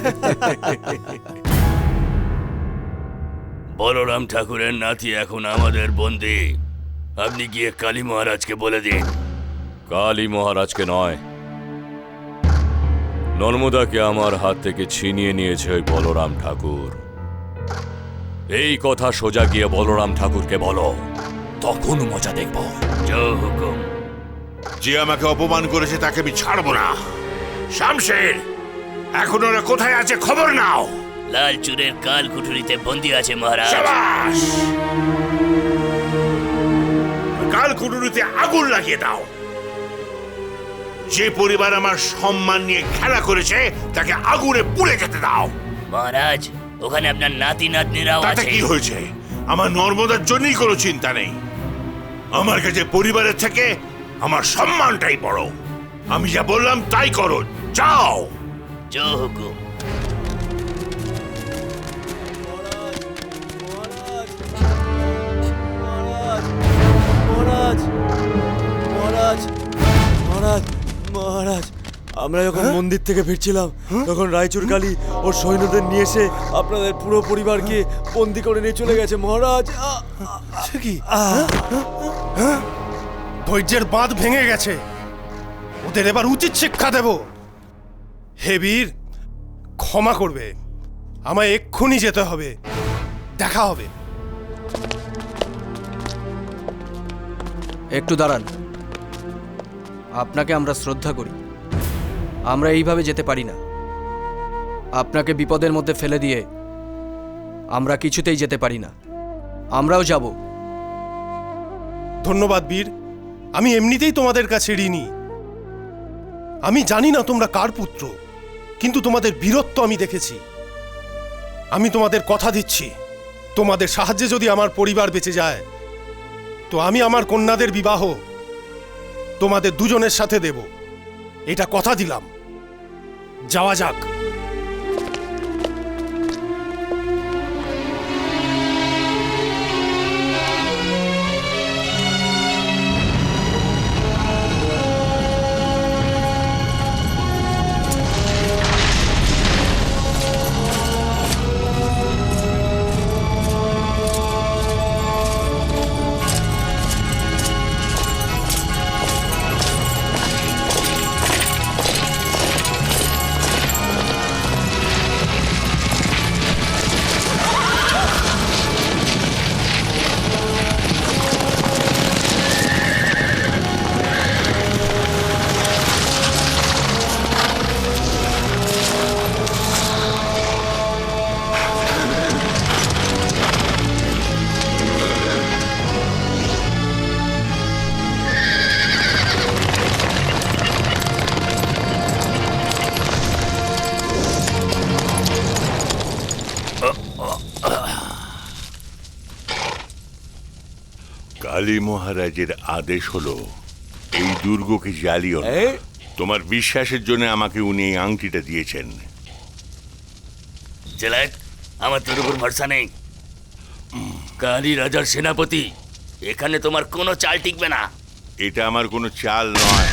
বলরাম ঠাকুরের নাতি এখন আমাদের বন্দি। আপনি গিয়ে কালী মহারাজকে বলে দিন। কালী মহারাজকে নয়, নর্মদাকে আমার হাত থেকে ছিনিয়ে নিয়েছে ওই বলরাম ঠাকুর। এই কথা সোজা গিয়ে বলরাম ঠাকুরকে বলো, তখন মজা দেখব। জয় হুকুম। যে আমাকে অপমান করেছে তাকে আমি ছাড়বো না। শামশের, এখন ওরা কোথায় আছে খবর নাও। লাল চুরের কাল কুঠুরিতে বন্দি আছে মহারাজ। শাবাশ! কাল কুঠুরিতে আগুন লাগিয়ে দাও। যে পরিবার আমার সম্মান নিয়ে খেলা করেছে তাকে আগুনে পুড়ে যেতে দাও। মহারাজ, ওখানে আপনার নাতি নাতনিরাও তাতে আছে। কি হয়েছে? আমার নর্মদার জন্যই কোনো চিন্তা নেই। আমার কাছে পরিবারের থেকে আমার সম্মানটাই বড়। আমি যা বললাম তাই করো, যাও। জয় হুকুম। মহারাজ, মহারাজ, মহারাজ, মহারাজ, আমরা যখন মন্দির থেকে ফিরছিলাম তখন রায়চুর কালী ওর সৈন্যদের নিয়ে এসে আপনাদের পুরো পরিবারকে বন্দি করে নিয়ে চলে গেছে মহারাজ। সে কি? ধৈর্যের বাঁধ ভেঙে গেছে, ওদের এবার উচিত শিক্ষা দেব। হে বীর, ক্ষমা করবে, আমায় এক্ষুনি যেতে হবে। দেখা হবে। একটু দাঁড়ান, আপনাকে আমরা শ্রদ্ধা করি, আমরা এইভাবে যেতে পারি না। আপনাকে বিপদের মধ্যে ফেলে দিয়ে আমরা কিছুতেই যেতে পারি না। আমরাও যাব। ধন্যবাদ বীর, আমি এমনিতেই তোমাদের কাছে ঋণী। আমি জানি না তোমরা কার পুত্র, কিন্তু তোমাদের বীরত্ব আমি দেখেছি। আমি তোমাদের কথা দিচ্ছি, তোমাদের সাহায্যে যদি আমার পরিবার বেঁচে যায় তো আমি আমার কন্যাদের বিবাহ তোমাদের দুজনের সাথে দেব, এটা কথা দিলাম। যাওয়া যাক। কালী মহারাজের আদেশ হলো এই দুর্গকে জ্বালিও না। তোমার বিশ্বাসের জন্য আমাকে উনি এই আংটিটা দিয়েছেন। জেলাক, আমার তোর উপর ভরসা নেই। কালী রাজার সেনাপতি, এখানে তোমার কোনো চাল টিকবে না। এটা আমার কোনো চাল নয়।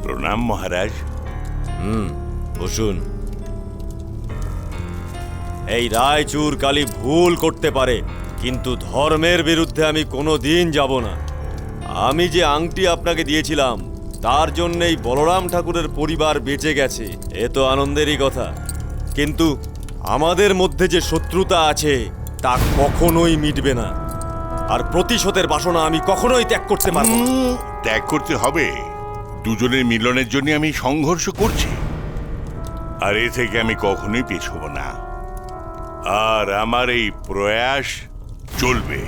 প্রণাম মহারাজ। বসুন। এই রায়চুর কালী ভুল করতে পারে, কিন্তু ধর্মের বিরুদ্ধে আমি কোনোদিন যাব না। আমি যে আংটি আপনাকে দিয়েছিলাম তার জন্যই বলরাম ঠাকুরের পরিবার বেঁচে গেছে, এ তো আনন্দেরই কথা। কিন্তু আমাদের মধ্যে যে শত্রুতা আছে তা কখনোই মিটবে না, আর প্রতিশোধের বাসনা আমি কখনোই ত্যাগ করতে পারবো না। ত্যাগ করতে হবে? দুজনের মিলনের জন্য আমি সংঘর্ষ করছি, আর এ থেকে আমি কখনোই পিছব না। আর আমার এই প্রয়াস চলবে।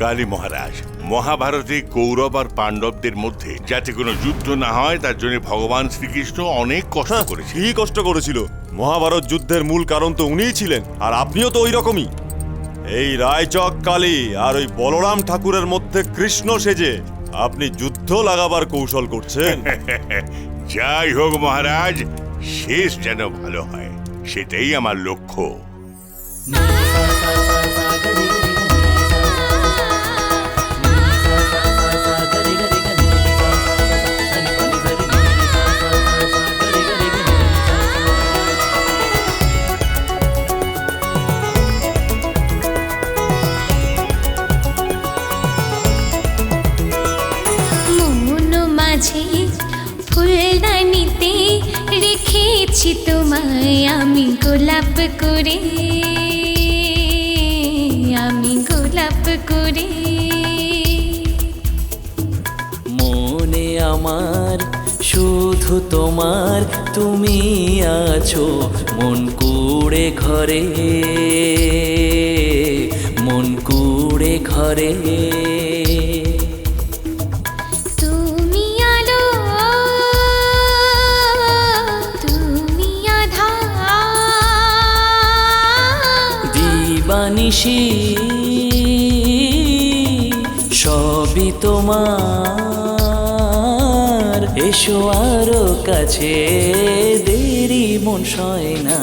কালী মহারাজ, মহাভারতে কৌরব আর পাণ্ডবদের মধ্যে যাতে কোনো যুদ্ধ না হয় তার জন্য ভগবান শ্রীকৃষ্ণ অনেক কষ্ট করেছে। কি কষ্ট করেছিল? মহাভারত যুদ্ধের মূল কারণ তো উনিই ছিলেন, আর আপনিও তো ওই রকমই। এই রায়চক কালী আর ওই বলরাম ঠাকুরের মধ্যে কৃষ্ণ সেজে আপনি যুদ্ধ লাগাবার কৌশল করছেন। যাই হোক মহারাজ, শেষ যেন ভালো হয়, সেটাই আমার লক্ষ্য। ফুলদানিতে রেখেছি তোমায় আমি গোলাপ করে, আমি গোলাপ করে। মনে আমার শুধু তোমার তুমি আছো, মন কুড়ে ঘরে, মন কুড়ে ঘরে। সবই তোমার, এসো আরো কাছে, দেরি মন সয় না।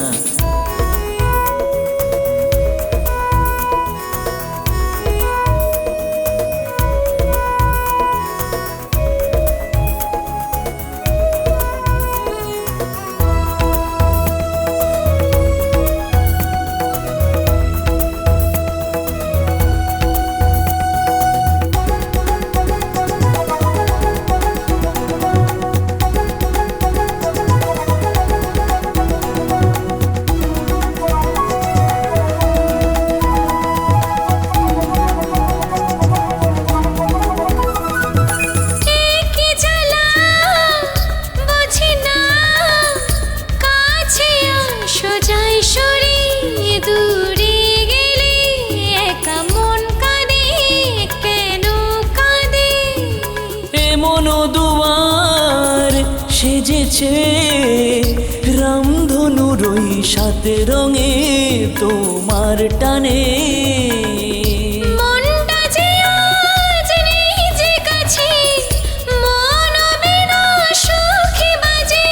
এসেছে রামধনুর ওই সাথে রঙে তোমার টানে। মনটা যে আজ নেই যে কাছে, মন বিনা সুখে বাজে।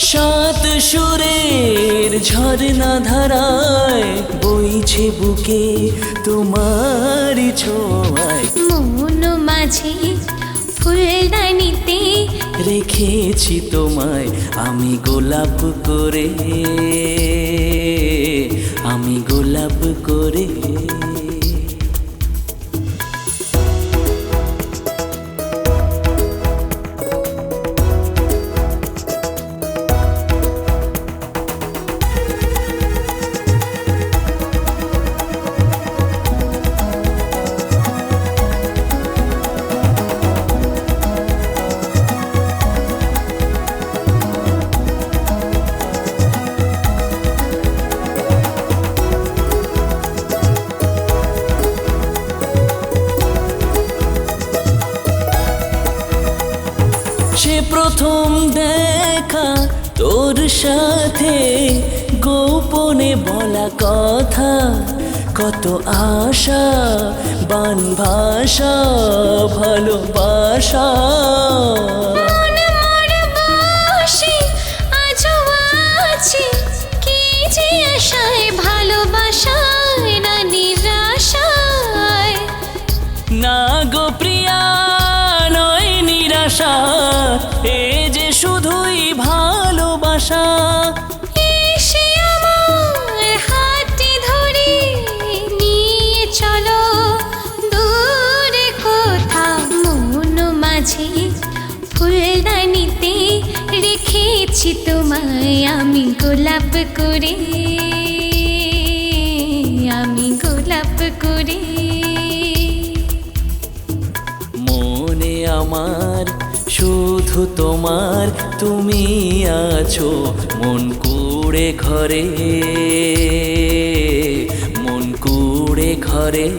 সাত সুরের ঝর্ণা ধারায় বইছে বুকে তোমারই ছোঁয়ায়। মন মাঝে ফুলদানিতে রেখেছি তোমায় আমি গোলাপ করে, আমি গোলাপ করে। সে প্রথম দেখা তোর সাথে গোপনে বলা কথা, কত আশা বান ভাষা ভালোবাসা। মন মোর বসে আজও আছে, কি যে আশায় ভালোবাসায় না নিরাশায়। না গো প্রিয়া নয় নিরাশা, এ যে শুধুই ভালোবাসা। এসে আমার হাতটি ধরে নিয়ে চলো দূরে কোথাও। মন মাঝে ফুলদানিতে রেখেছি তোমায় আমি গোলাপ করে, আমি গোলাপ করে। মনে আমার শুধু তোমার তুমি আছো মন কুড়ে ঘরে, মন কুড়ে ঘরে।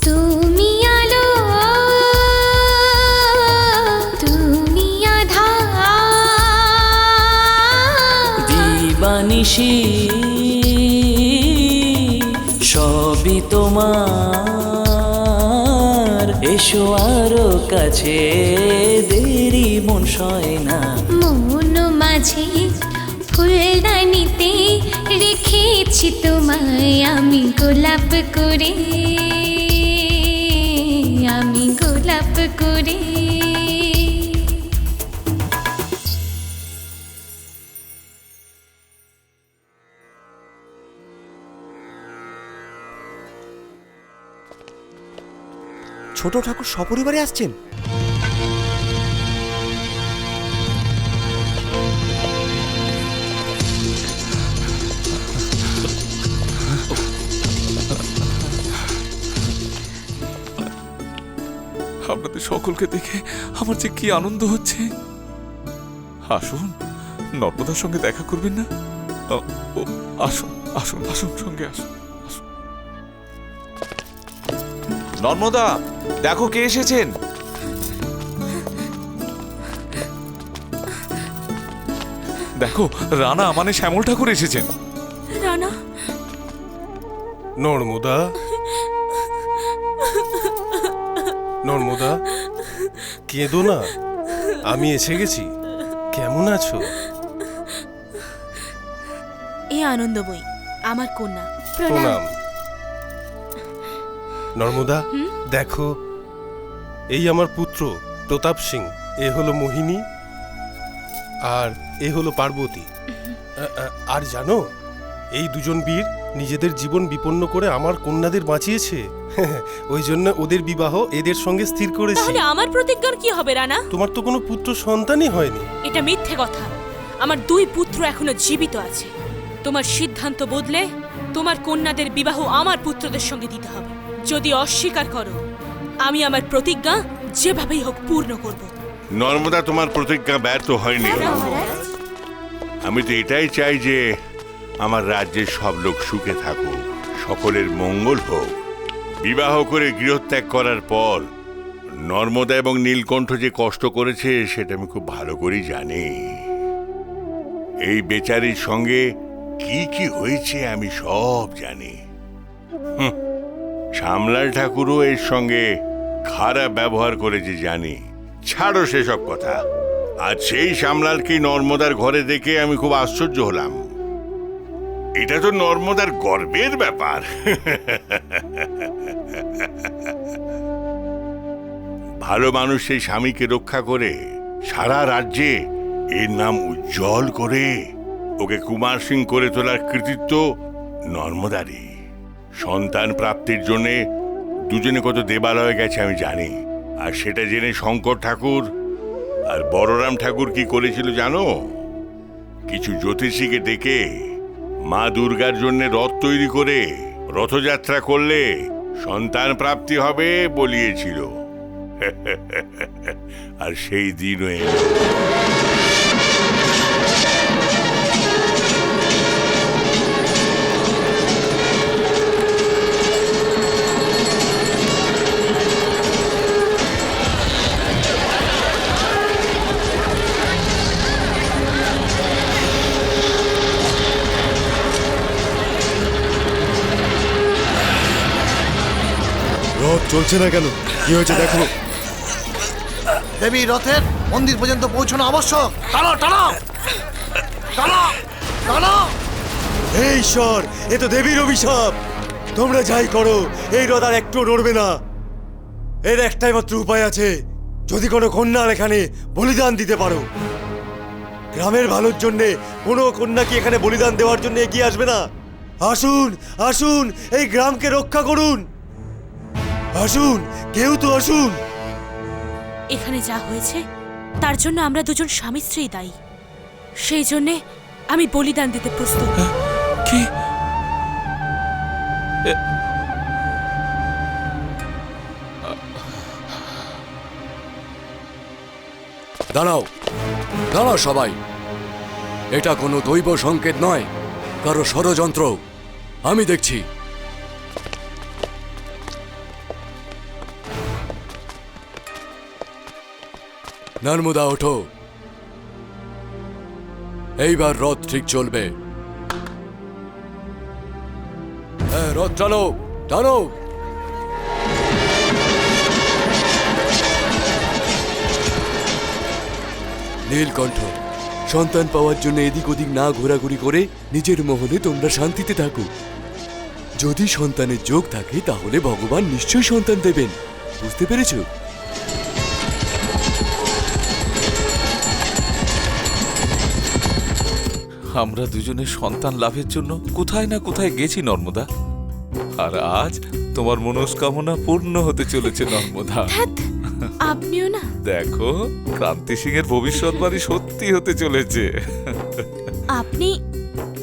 তুমি আলো তুমি আধার, দিবানিশি সবই তোমার। এসো আরো কাছে দেরি মন সয় না। মন মাঝে ফুলদানিতে রেখেছি তোমায় আমি গোলাপ করে, আমি গোলাপ করে। ছোট ঠাকুর সপরিবারে আসছেন? আপনাদের সকলকে দেখে আমার যে কি আনন্দ হচ্ছে। আসুন, নর্মদার সঙ্গে দেখা করবেন না? আসুন আসুন আসুন, সঙ্গে আসুন আসুন। নর্মদা, দেখো কে এসেছেন। দেখো, রানা মানে শ্যামল ঠাকুর এসেছেন। রানা, নর্মদা, নর্মদা কেঁদো না, আমি এসে গেছি। কেমন আছো? এ আনন্দময়ী আমার কন্যা। প্রণাম। নর্মদা, দেখো, এই আমার পুত্র প্রতাপ সিং, এ হলো মোহিনী, আর এ হলো পার্বতী। আর জানো, এই দুজন বীর নিজেদের জীবন বিপন্ন করে আমার কন্যাদের বাঁচিয়েছে। ওই জন্য ওদের বিবাহ এদের সঙ্গে স্থির করেছি। তাহলে আমার প্রতিজ্ঞার কি হবে রানা? তোমার তো কোনো পুত্র সন্তানই হয়নি। এটা মিথ্যে কথা। আমার দুই পুত্র এখনো জীবিত আছে। তোমার সিদ্ধান্ত বদলে তোমার কন্যাদের বিবাহ আমার পুত্রদের সঙ্গে দিতে হবে। যদি অস্বীকার করো, আমি আমার প্রতিজ্ঞা যেভাবেই হোক পূর্ণ করব। নর্মদা, তোমার প্রতিজ্ঞা ব্যর্থ হয়নি। আমি তো এটাই চাই যে আমার রাজ্যের সব লোক সুখে থাকুক, সকলের মঙ্গল হোক। বিবাহ করে গৃহত্যাগ করার পর নর্মদা এবং নীলকণ্ঠ যে কষ্ট করেছে সেটা আমি খুব ভালো করেই জানি। এই বেচারির সঙ্গে কি কি হয়েছে আমি সব জানি। শ্যামলাল ঠাকুরও এর সঙ্গে খারাপ ব্যবহার করেছে জানি। ছাড়ো সেসব কথা। আজ সেই শ্যামলালকে নর্মদার ঘরে দেখে আমি খুব আশ্চর্য হলাম। এটা তো নর্মদার গর্বের ব্যাপার। ভালো মানুষ সেই স্বামীকে রক্ষা করে সারা রাজ্যে এর নাম উজ্জ্বল করে ওকে কুমার সিং করে তোলার কৃতিত্ব নর্মদারই। সন্তান প্রাপ্তির জন্যে দুজনে কত দেবালয়ে গেছে আমি জানি। আর সেটা জেনে শঙ্কর ঠাকুর আর বলরাম ঠাকুর কি করেছিল জানো? কিছু জ্যোতিষীকে ডেকে মা দুর্গার জন্য রথ তৈরি করে রথযাত্রা করলে সন্তান প্রাপ্তি হবে বলিয়েছিল। আর সেই দিন এলো। রথ চলছে না কেন? কি হয়েছে দেখো। দেবী রথের মন্দির পর্যন্ত পৌঁছানো আবশ্যক। টানো টানো টানো টানো। হে ঈশ্বর, এ তো দেবীর অভিশাপ। তোমরা যাই করো, এই রথ আর একটু নড়বে না। এর একটাই মাত্র উপায় আছে, যদি কোনো কন্যার এখানে বলিদান দিতে পারো। গ্রামের ভালোর জন্যে কোনো কন্যা কি এখানে বলিদান দেওয়ার জন্য এগিয়ে আসবে না? আসুন আসুন, এই গ্রামকে রক্ষা করুন। আসুন, কেউ তো আসুন। এখানে যা হয়েছে তার জন্য আমরা দুজন স্বামী স্ত্রী দায়ী। সেই জন্যে আমি বলিদান দিতে প্রস্তুত। কি? দাঁড়াও দাঁড়াও সবাই। এটা কোনো দৈব সংকেত নয়, কারো ষড়যন্ত্র। আমি দেখছি। নর্মদা ওঠো, এইবার রথ ঠিক চলবে। হ্যাঁ, রথ টানো টানো। নীলকণ্ঠ, সন্তান পাওয়ার জন্য এদিক ওদিক না ঘোরাঘুরি করে নিজের মহলে তোমরা শান্তিতে থাকো। যদি সন্তানের যোগ থাকে তাহলে ভগবান নিশ্চয়ই সন্তান দেবেন। বুঝতে পেরেছো? আমরা দুজনে সন্তান লাভের জন্য কোথায় না কোথায় গেছি নর্মদা, আর আজ তোমার মনস্কামনা পূর্ণ হতে চলেছে নর্মদা। আপনিও না? দেখো, ক্রান্তি সিং এর ভবিষ্যৎবাণী সত্যি হতে চলেছে। আপনি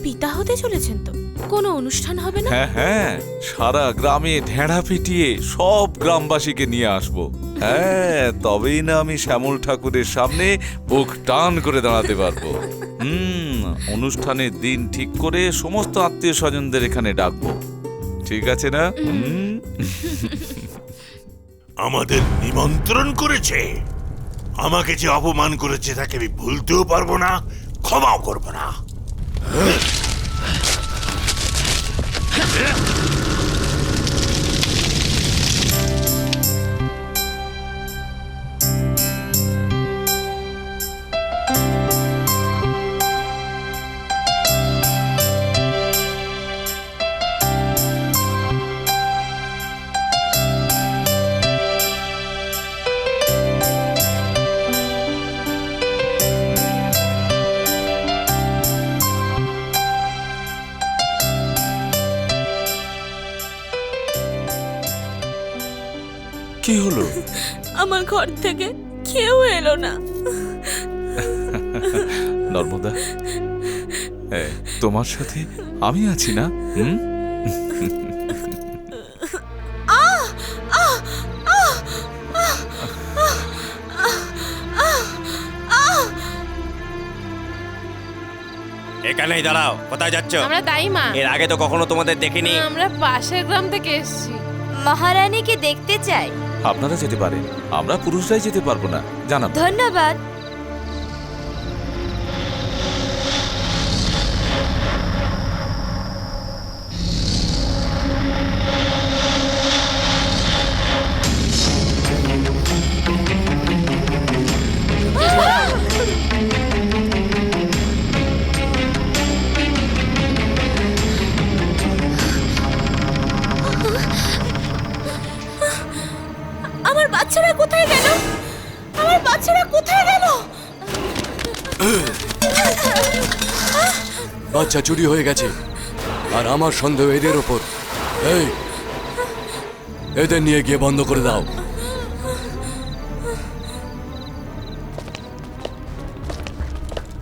পিতা হতে চলেছেন তো? কোনো অনুষ্ঠান হবে না? হ্যাঁ হ্যাঁ, সারা গ্রামে ঢেঁড়া পিটিয়ে সব গ্রামবাসীকে নিয়ে আসবো। হ্যাঁ, তবেই না আমি শ্যামল ঠাকুরের সামনে বুক টান করে দাঁড়াতে পারবো। অনুষ্ঠানের দিন ঠিক করে সমস্ত আত্মীয় স্বজনদের এখানে ডাকবো। ঠিক আছে না? আমাদের নিমন্ত্রণ করেছে, আমাকে যে অপমান করেছে তাকে আমি ভুলতেও পারবো না, ক্ষমাও করবো না। কি হলো? আমার ঘর থেকে কেউ এলো না। নর্মদা, তোমার সাথে আমি আছি না? এখানেই দাঁড়াও। কোথায় যাচ্ছ? আমরা দাইমা। এর আগে তো কখনো তোমাদের দেখিনি। আমরা পাশের গ্রাম থেকে এসেছি। মহারানীকে দেখতে চাই। আপনারা যেতে পারেন, আমরা পুরুষরাই যেতে পারবো না, জানাব। ধন্যবাদ। আমার বাচ্চারা কোথায় গেল? আমার বাচ্চারা কোথায় গেল? বাচ্চা চুরি হয়ে গেছে, আর আমার সন্দেহ এদের ওপর। এই, এদের নিয়ে গিয়ে বন্ধ করে দাও।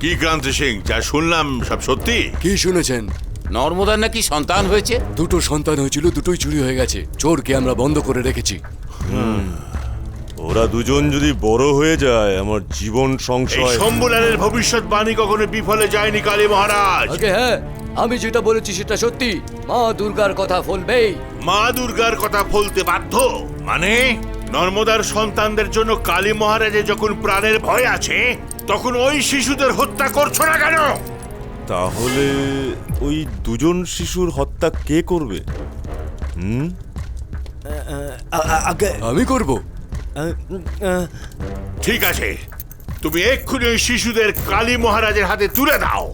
কি ক্রান্তি সিং, যা শুনলাম সব সত্যি? কি শুনেছেন? নর্মদার নাকি সন্তান হয়েছে। দুটো সন্তান হয়েছিল, দুটোই চুরি হয়ে গেছে। চোরকে আমরা বন্ধ করে রেখেছি। ওরা দুজন যদি বড় হয়ে যায়, আমার জীবন এই সংশয়। শম্ভুলালের ভবিষ্যৎবাণী কখনো বিফলে যায়নি কালী মহারাজ। আগে হ্যাঁ, আমি যেটা বলেছি সেটা সত্যি। মা দুর্গার কথা ফলবেই। মা দুর্গার কথা ফলতে বাধ্য মানে? নর্মদার সন্তানদের জন্য কালী মহারাজের যখন প্রাণের ভয় আছে, তখন ওই শিশুদের হত্যা করছো না কেন? তাহলে ওই দুজন শিশুর হত্যা কে করবে? আমি করব। ঠিক আছে, তুমি এক্ষুনি ওই শিশুদের কালী মহারাজের হাতে তুলে দাও।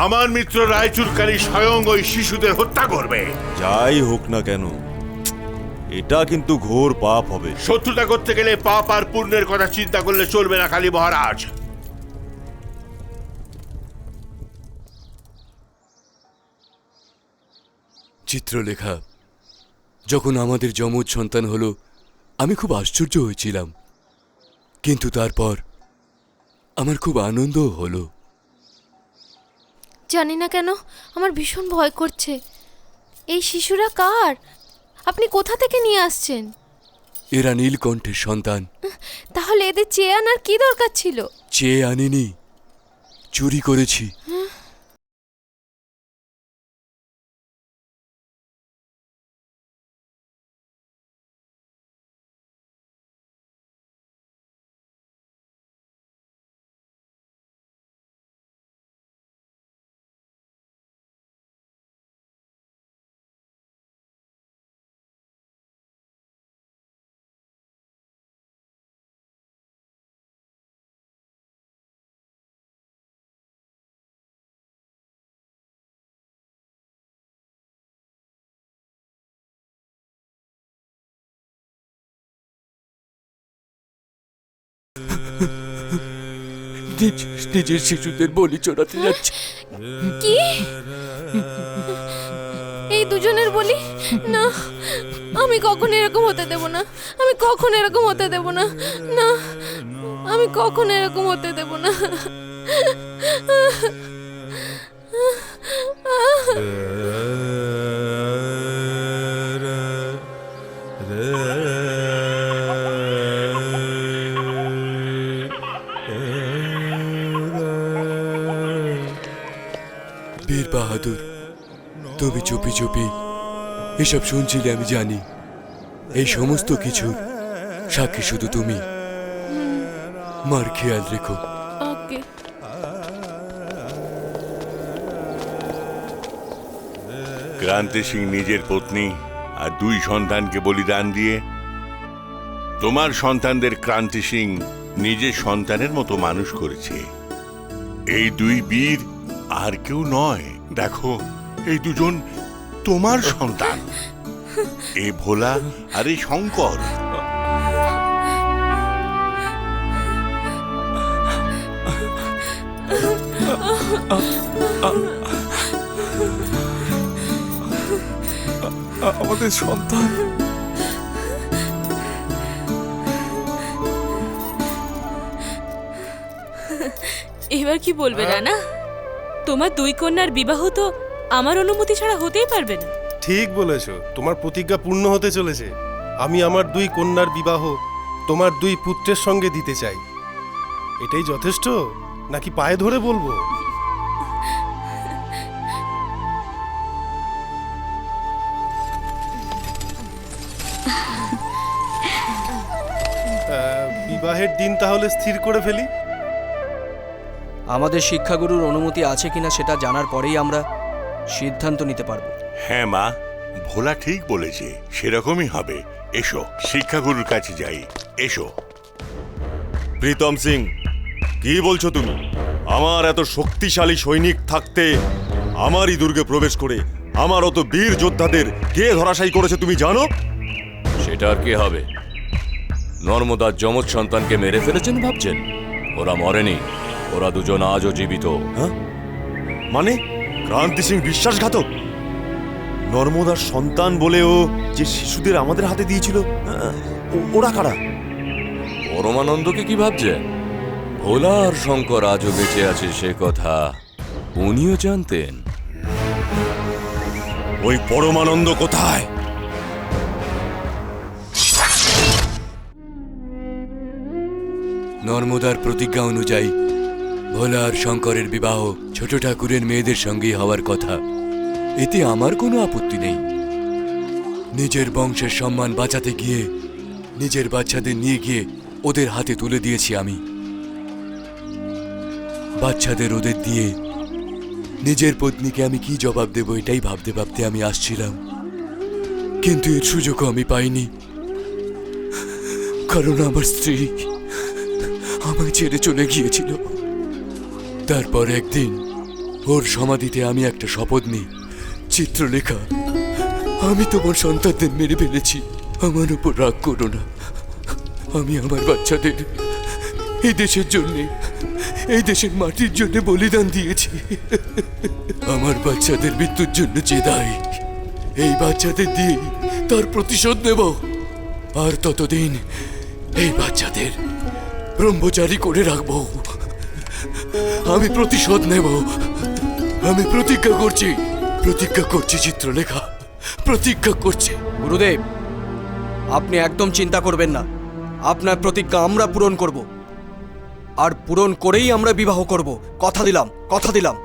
আমার মিত্র রায়চুর কালী স্বয়ং ওই শিশুদের হত্যা করবে। যাই হোক না কেন, এটা কিন্তু ঘোর পাপ হবে। শত্রুতা করতে গেলে পাপ আর পুণ্যের কথা চিন্তা করলে চলবে না কালী মহারাজ। চিত্রলেখা, যখন আমাদের যমজ সন্তান হলো, আমি খুব আশ্চর্য হয়েছিলাম, কিন্তু তারপর আমার খুব আনন্দও হলো। জানি না কেন আমার ভীষণ ভয় করছে। এই শিশুরা কার? আপনি কোথা থেকে নিয়ে আসছেন? এরা নীলকণ্ঠের সন্তান। তাহলে এদের চেয়ে আনার কি দরকার ছিল? চেয়ে আনিনি, চুরি করেছি। নিজের শিশুদের বলি চড়াতে যাচ্ছে। কি? এই দুজনের বলি? না, আমি কখনো এরকম হতে দেব না। আমি কখনো এরকম হতে দেব না। না, আমি কখনো এরকম হতে দেব না। বীর বাহাদুর, তুমি চুপি চুপি এসব শুনছিলে, আমি জানি। এই সমস্ত কিছুর সাক্ষী শুধু তুমি। মার খেয়াল রেখো। ওকে। ক্রান্তি সিং নিজের পত্নী আর দুই সন্তানকে বলিদান দিয়ে তোমার সন্তানদের ক্রান্তি সিং নিজের সন্তানের মতো মানুষ করেছে। এই দুই বীর আর কেউ নয়। দেখো, এই দুজন তোমার সন্তান, এ ভোলা আর এই শঙ্কর। আমাদের সন্তান। এবার কি বলবে রানা? তোমার দুই কন্যার বিবাহ তো আমার অনুমতি ছাড়া হতেই পারবে না। ঠিক বলেছ, তোমার প্রতিজ্ঞা পূর্ণ হতে চলেছে। আমি আমার দুই কন্যার বিবাহ তোমার দুই পুত্রের সঙ্গে দিতে চাই। এটাই যথেষ্ট নাকি পায়ে ধরে বলবো? বিবাহের দিন তাহলে স্থির করে ফেলি। আমাদের শিক্ষাগুরুর অনুমতি আছে কিনা সেটা জানার পরেই আমরা সিদ্ধান্ত নিতে পারবো। হ্যাঁ মা, ভোলা ঠিক বলেছে, সেরকমই হবে। এসো শিক্ষাগুরুর কাছে যাই, এসো। প্রীতম সিং, কি বলছো তুমি? আমার এত শক্তিশালী সৈনিক থাকতে আমারই দুর্গে প্রবেশ করে আমার অত বীর যোদ্ধাদের কে ধরাশায়ী করেছে তুমি জানো? সেটা আর কি হবে? নর্মদার যমজ সন্তানকে মেরে ফেলেছেন ভাবছেন? ওরা মরেনি, ওরা দুজন আজও জীবিত। হ্যাঁ মানে ক্রান্তি সিং বিশ্বাসঘাতক? নর্মদার সন্তান বলেও যে শিশুদের আমাদের হাতে দিয়েছিল, ওরা কারা? পরমানন্দকে কি ভাবছেন? ভোলা আর শঙ্কর আজও বেঁচে আছে সে কথা উনিও জানতেন। ওই পরমানন্দ কোথায়? নর্মদার প্রতিজ্ঞা অনুযায়ী ভোলা আর শঙ্করের বিবাহ ছোট ঠাকুরের মেয়েদের সঙ্গেই হওয়ার কথা। এতে আমার কোনো আপত্তি নেই। নিজের বংশের সম্মান বাঁচাতে গিয়ে নিজের বাচ্চাদের নিয়ে গিয়ে ওদের হাতে তুলে দিয়েছি আমি। বাচ্চাদের ওদের দিয়ে নিজের পত্নীকে আমি কি জবাব দেব এটাই ভাবতে ভাবতে আমি আসছিলাম, কিন্তু এর সুযোগও আমি পাইনি, কারণ আমার স্ত্রী আমায় ছেড়ে চলে গিয়েছিল। তারপর একদিন ওর সমাধিতে আমি একটা শপথ নিই, চিত্রলেখা, আমি তোমার সন্তানদের মেরে ফেলেছি, আমার উপর রাগ করো না। আমি আমার বাচ্চাদের এই দেশের জন্যে, এই দেশের মাটির জন্য বলিদান দিয়েছি। আমার বাচ্চাদের মৃত্যুর জন্য যে দায়ী, এই বাচ্চাদের দিয়ে তার প্রতিশোধ নেব। আর ততদিন এই বাচ্চাদের ব্রহ্মচারী করে রাখবো। আমি প্রতিশোধ নেব। আমি প্রতিজ্ঞা করছি চিত্রলেখা, প্রতিজ্ঞা করছি। গুরুদেব, আপনি একদম চিন্তা করবেন না, আপনার প্রতিজ্ঞা আমরা পূরণ করব, আর পূরণ করেই আমরা বিবাহ করব। কথা দিলাম, কথা দিলাম।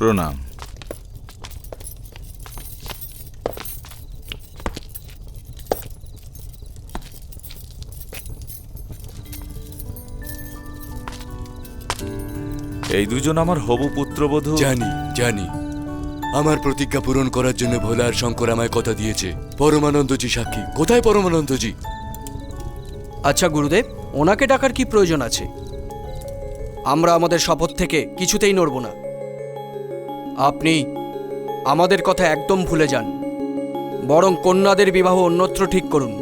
প্রণাম। এই দুজন আমার হবু পুত্রবধূ। জানি জানি, আমার প্রতিজ্ঞা পূরণ করার জন্য ভোলা আর শঙ্কর আমায় কথা দিয়েছে। পরমানন্দজি সাক্ষী। কোথায় পরমানন্দজি? আচ্ছা গুরুদেব, ওনাকে ডাকার কি প্রয়োজন আছে? আমরা আমাদের শপথ থেকে কিছুতেই নড়ব না। আপনি আমাদের কথা একদম ভুলে যান, বরং কন্যাদের বিবাহ অন্যত্র ঠিক করুন।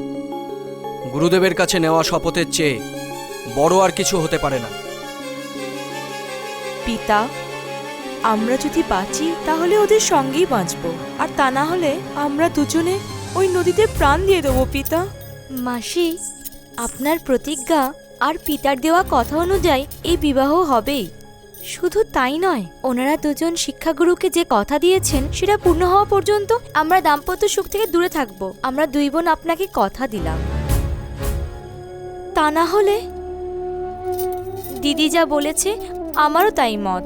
গুরুদেবের কাছে নেওয়া শপথের চেয়ে বড় আর কিছু হতে পারে না। পিতা, আমরা যদি বাঁচি তাহলে ওদের সঙ্গেই বাঁচব, আর তা না হলে আমরা দুজনে ওই নদীতে প্রাণ দিয়ে দেবো পিতা। মাসি, আপনার প্রতিজ্ঞা আর পিতার দেওয়া কথা অনুযায়ী এই বিবাহ হবেই। শুধু তাই নয়, ওনারা দুজন শিক্ষাগুরুকে যে কথা দিয়েছেন সেটা পূর্ণ হওয়া পর্যন্ত আমরা দাম্পত্য সুখ থেকে দূরে থাকব। আমরা দুই বোন আপনাকে কথা দিলাম। তা না হলে দিদি যা বলেছে আমারও তাই মত।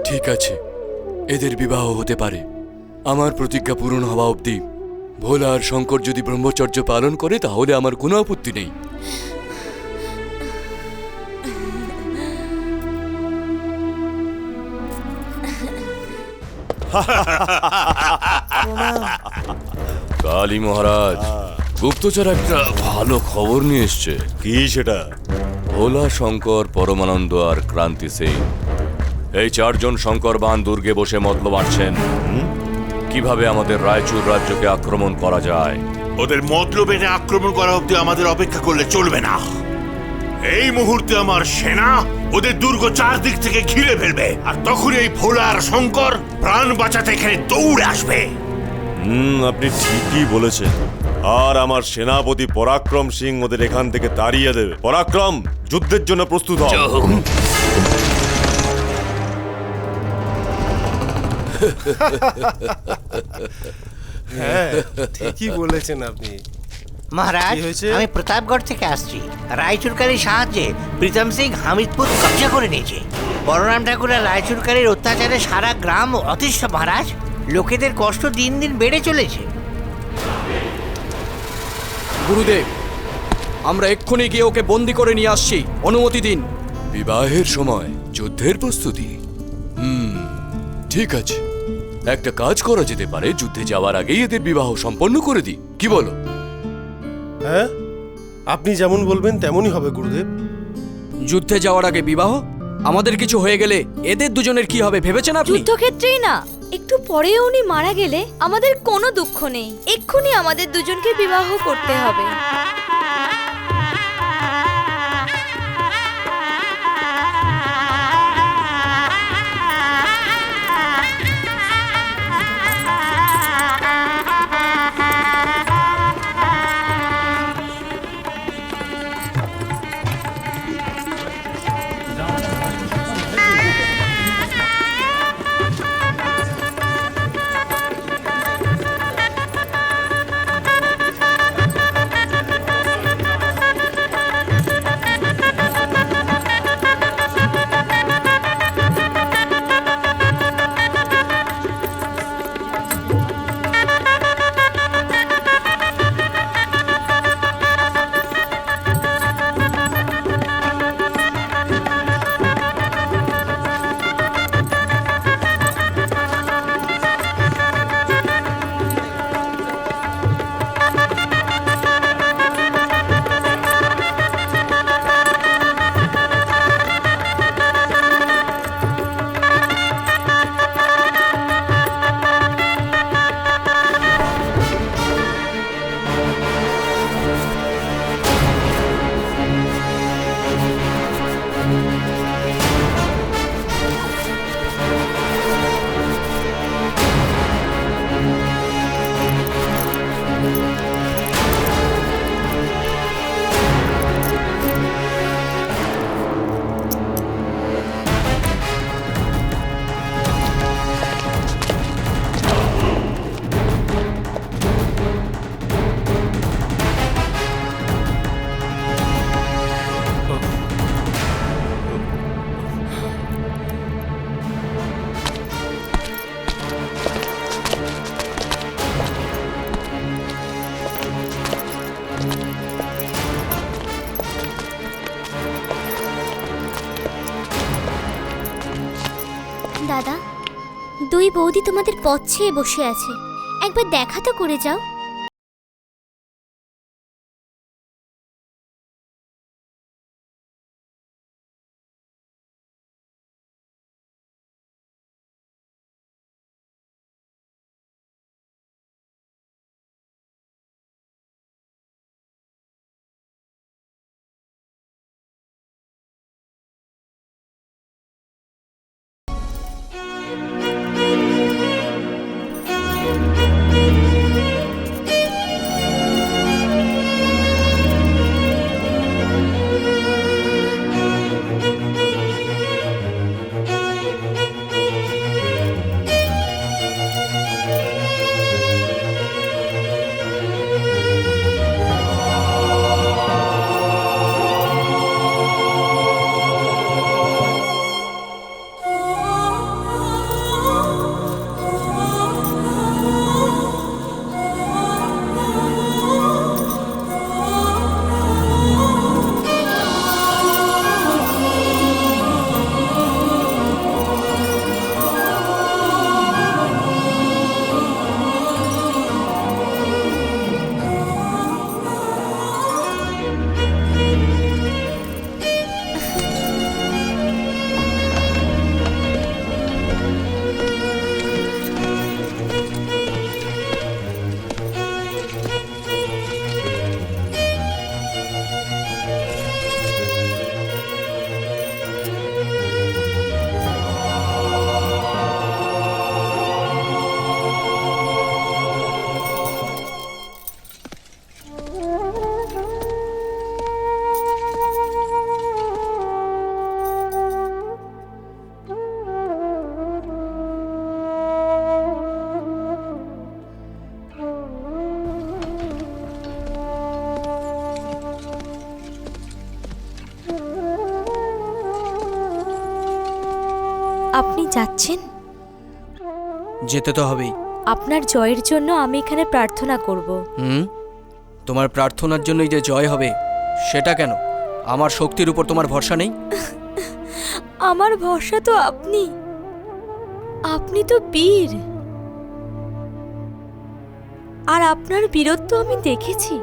ঠিক আছে, এদের বিবাহ হতে পারে। আমার প্রতিজ্ঞা পূরণ হওয়া অবধি ভোলা আর শঙ্কর যদি ব্রহ্মচর্য পালন করে তাহলে আমার কোনো আপত্তি নেই। কালী মহারাজ, গুপ্তচর একটা ভালো খবর নিয়ে এসছে। কি সেটা? ভোলা, শঙ্কর, পরমানন্দ আর ক্রান্তি সিং, এই চারজন শঙ্করবান দুর্গে বসে মতলব আঁটছেন কিভাবে আমাদের রায়চুর রাজ্যকে আক্রমণ করা যায়। ওদের মতলব এনে আক্রমণ করা অব্দি আমাদের অপেক্ষা করলে চলবে না। এই মুহূর্তে আমার সেনা ওদের দুর্গ চারদিক থেকে ঘিরে ফেলবে, আর তখন এই ভোলা আর শঙ্কর প্রাণ বাঁচাতে এখানে দৌড়ে আসবে। আপনি ঠিকই বলেছেন। আর আমার সেনাপতি পরাক্রম সিং ওদের এখান থেকে তাড়িয়ে দেবে। পরাক্রম, যুদ্ধের জন্য প্রস্তুত হও। হ্যাঁ, ঠিকই বলেছেন আপনি। মহারাজ, কি হয়েছে? আমি প্রতাপগড় থেকে আসছি। রায়চুরকারীর সাহায্যে প্রীতম সিং হামিদপুর কবজা করে নিয়েছে। বলরাম ঠাকুর আর রায়চুরকারীর অত্যাচারে সারা গ্রাম অতিষ্ঠ মহারাজ। লোকেদের কষ্ট দিন দিন বেড়ে চলেছে। গুরুদেব, আমরা এক্ষুনি গিয়ে ওকে বন্দি করে নিয়ে আসছি, অনুমতি দিন। বিবাহের সময় যুদ্ধের প্রস্তুতি? ঠিক আছে, একটা কাজ করা যেতে পারে। যুদ্ধে যাওয়ার আগেই এদের বিবাহ সম্পন্ন করে দিই, কি বলো? হ্যাঁ, আপনি যেমন বলবেন তেমনই হবে গুরুদেব। যুদ্ধে যাওয়ার আগে বিবাহ? আমাদের কিছু হয়ে গেলে এদের দুজনের কি হবে ভেবেছেন আপনি? যুদ্ধক্ষেত্রেই না, একটু পরেও উনি মারা গেলে আমাদের কোনো দুঃখ নেই। এক্ষুনি আমাদের দুজনকে বিবাহ করতে হবে। দুই বৌদি তোমাদের পথ চেয়ে বসে আছে, একবার দেখা তো করে যাও। আপনি যাচ্ছেন? যেতে তো হবেই। আপনার জয়ের জন্য আমি এখানে প্রার্থনা করব। তোমার প্রার্থনার জন্যই যে জয় হবে সেটা কেন? আমার শক্তির উপর তোমার ভরসা নেই? আমার ভরসা তো আপনি। আপনি তো বীর, আর আপনার বীরত্ব আমি দেখেছি।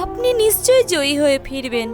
আপনি নিশ্চয়ই জয়ী হয়ে ফিরবেন।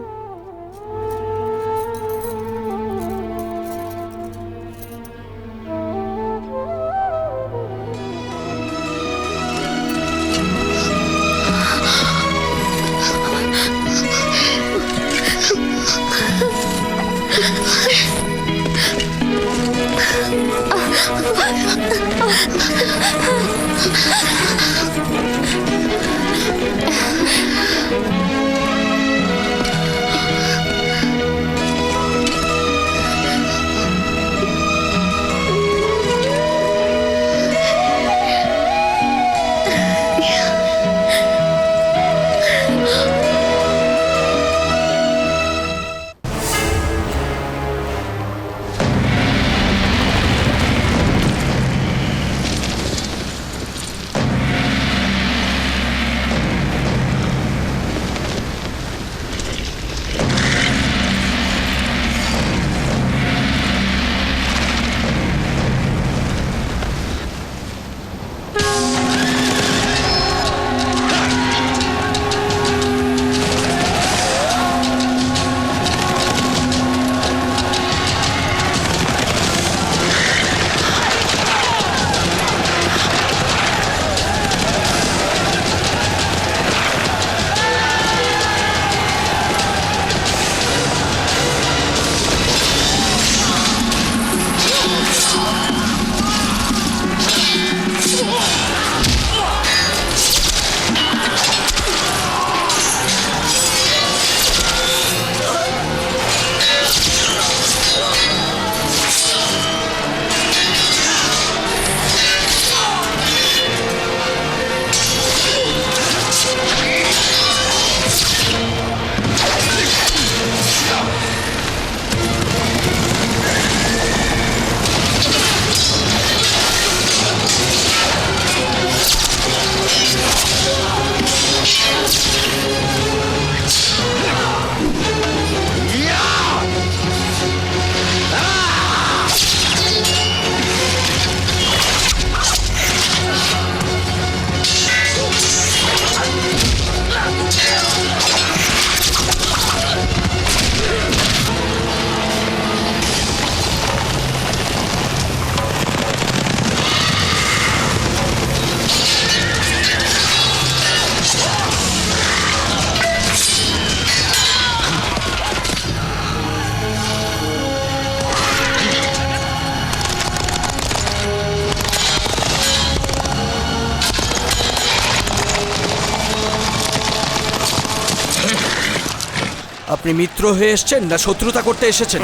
আপনি মিত্র হয়ে এসেছেন না শত্রুতা করতে এসেছেন?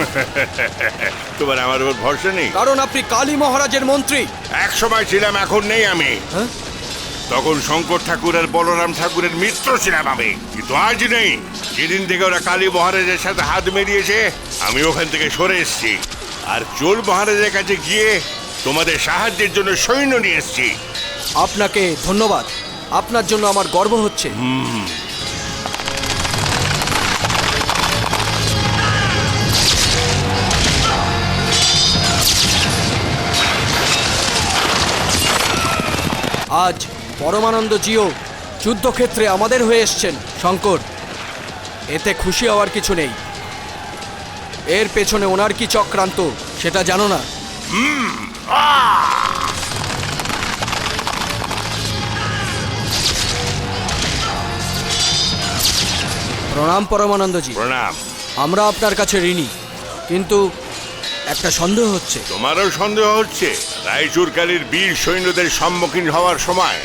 তোমার আমার উপর ভরসা নেই? কারণ আপনি কালী মহারাজের মন্ত্রী। এক সময় ছিলাম, এখন নেই আমি। তখন শঙ্কর ঠাকুর আর বলরাম ঠাকুরের মিত্র ছিলাম আমি, কিন্তু আজ নেই। যেদিন থেকে ওরা কালী মহারাজের সাথে হাত মিলিয়েছে, আমি ওখান থেকে সরে এসেছি আর চোল মহারাজের কাছে গিয়ে তোমাদের সাহায্যের জন্য সৈন্য নিয়ে এসেছি। আপনাকে ধন্যবাদ, আপনার জন্য আমার গর্ব হচ্ছে। আজ পরমানন্দজিও যুদ্ধক্ষেত্রে আমাদের হয়ে এসছেন। শঙ্কর, এতে খুশি হওয়ার কিছু নেই। এর পেছনে ওনার কি চক্রান্ত সেটা জানো না? প্রণাম পরমানন্দজি। প্রণাম। আমরা আপনার কাছে ঋণী, কিন্তু একটা সন্দেহ হচ্ছে। তোমারও সন্দেহ হচ্ছে? রায়চুর কালীর বীর সৈন্যদের সম্মুখীন হওয়ার সময়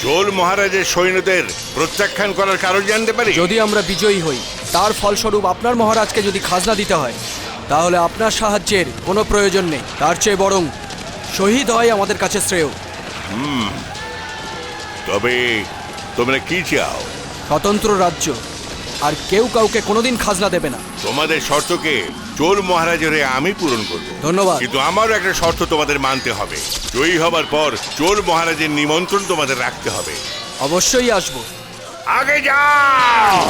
চোল মহারাজের সৈন্যদের প্রত্যাখ্যান করার কারণ জানতে পারি? যদি আমরা বিজয়ী হই, তার ফলস্বরূপ আপনার মহারাজকে যদি খাজনা দিতে হয়, তাহলে আপনার সাহায্যের কোনো প্রয়োজন নেই। তার চেয়ে বরং শহীদ হয় আমাদের কাছে শ্রেয়। তবে তোমরা কি চাও? স্বতন্ত্র রাজ্য, আর কেউ কাউকে কোনোদিন খাজনা দেবে না। তোমাদের শর্তকে চোল মহারাজের আমি পূরণ করব। ধন্যবাদ। কিন্তু আমারও একটা শর্ত তোমাদের মানতে হবে। জয়ী হবার পর চোল মহারাজের নিমন্ত্রণ তোমাদের রাখতে হবে। অবশ্যই আসবো। আগে যাও।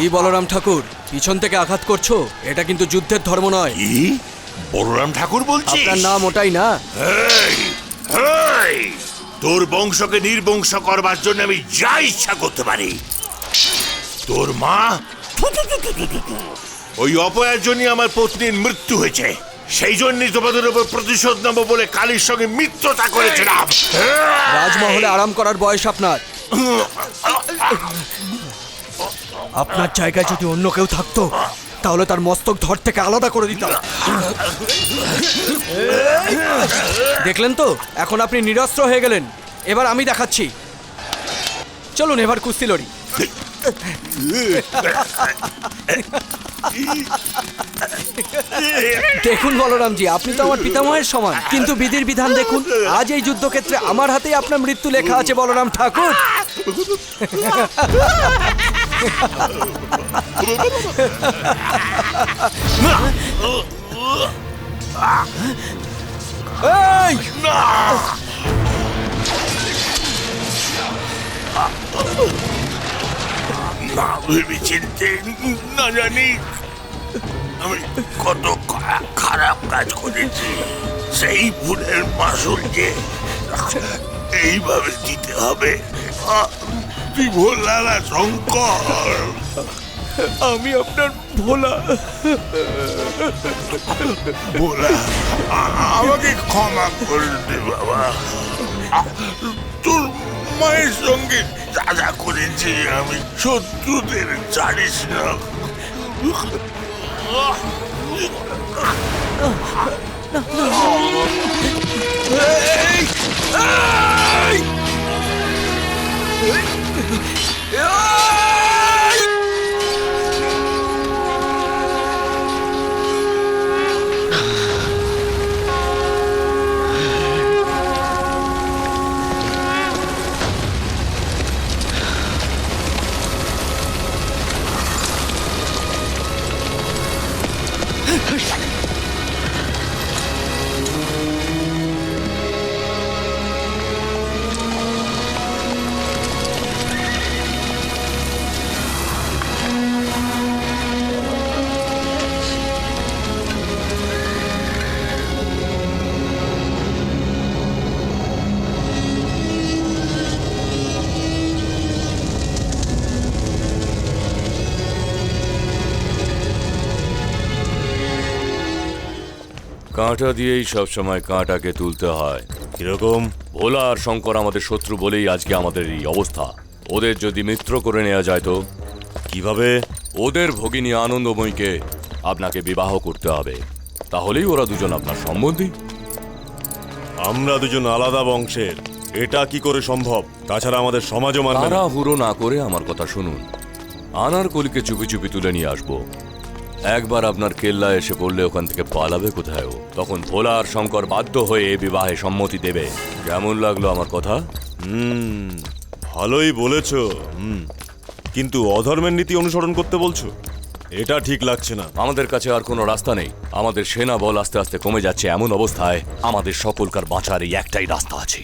কি বলরাম ঠাকুর, পিছন থেকে আঘাত করছো? এটা কিন্তু যুদ্ধের ধর্ম নয়। কি বলরাম ঠাকুর বলছিস? আপনার নাম ওটাই না? তোর বংশকে নির্বংশ করবার জন্য আমি যা ইচ্ছা করতে পারি। তোর মা, ওই অপয়ার জন্য আমার পত্নীর মৃত্যু হয়েছে। সেই জন্যই তোমাদের উপর প্রতিশোধ নেব বলে কালীর সঙ্গে মিত্রতা করেছিলাম। রাজমহলে আরাম করার বয়স আপনার। আপনার জায়গায় যদি অন্য কেউ থাকতো, তাহলে তার মস্তক ধর থেকে আলাদা করে দিতাম। দেখলেন তো, এখন আপনি নিরস্ত্র হয়ে গেলেন। এবার আমি দেখাচ্ছি। চলুন এবার কুস্তি লড়ি। দেখুন বলরামজি, আপনি তো আমার পিতামহের সমান, কিন্তু বিধির বিধান দেখুন। আজ এই যুদ্ধক্ষেত্রে আমার হাতেই আপনার মৃত্যু লেখা আছে বলরাম ঠাকুর। এই! না ভেবে চিনতে, না জানি আমি কত খারাপ কাজ করেছি। সেই ভুলের মাসুল যে এইভাবে দিতে হবে। তুই ভোলা না শঙ্কর, আমি আপনার ভোলা। ভোলা, আমাকে ক্ষমা করে দে বাবা। তোর মায়ের সঙ্গে যা যা করেছি আমি শত্রুদের জানিস না। কাঁটা দিয়েই সবসময় কাঁটাকে তুলতে হয়। কিরকম? ভোলা আর শঙ্কর আমাদের শত্রু বলেই আজকে আমাদের এই অবস্থা। ওদের যদি মিত্র করে নেওয়া যায় তো কিভাবে? ওদের ভগিনী আনন্দময়ীকে আপনাকে বিবাহ করতে হবে, তাহলেই ওরা দুজন আপনার সম্বন্ধী। আমরা দুজন আলাদা বংশের, এটা কি করে সম্ভব? তাছাড়া আমাদের সমাজও মানবে না। তাড়াহুড়ো না করে আমার কথা শুনুন। আনারকলিকে চুপি চুপি তুলে নিয়ে আসবো। একবার আপনার কেল্লা এসে পড়লে ওখান থেকে পালাবে কোথায় ও? তখন ভোলা আর শঙ্কর বাধ্য হয়ে এ বিবাহে সম্মতি দেবে। কেমন লাগলো আমার কথা? ভালোই বলেছ। কিন্তু অধর্মের নীতি অনুসরণ করতে বলছো, এটা ঠিক লাগছে না। আমাদের কাছে আর কোনো রাস্তা নেই। আমাদের সেনা বল আস্তে আস্তে কমে যাচ্ছে। এমন অবস্থায় আমাদের সকলকার বাঁচার এই একটাই রাস্তা আছে।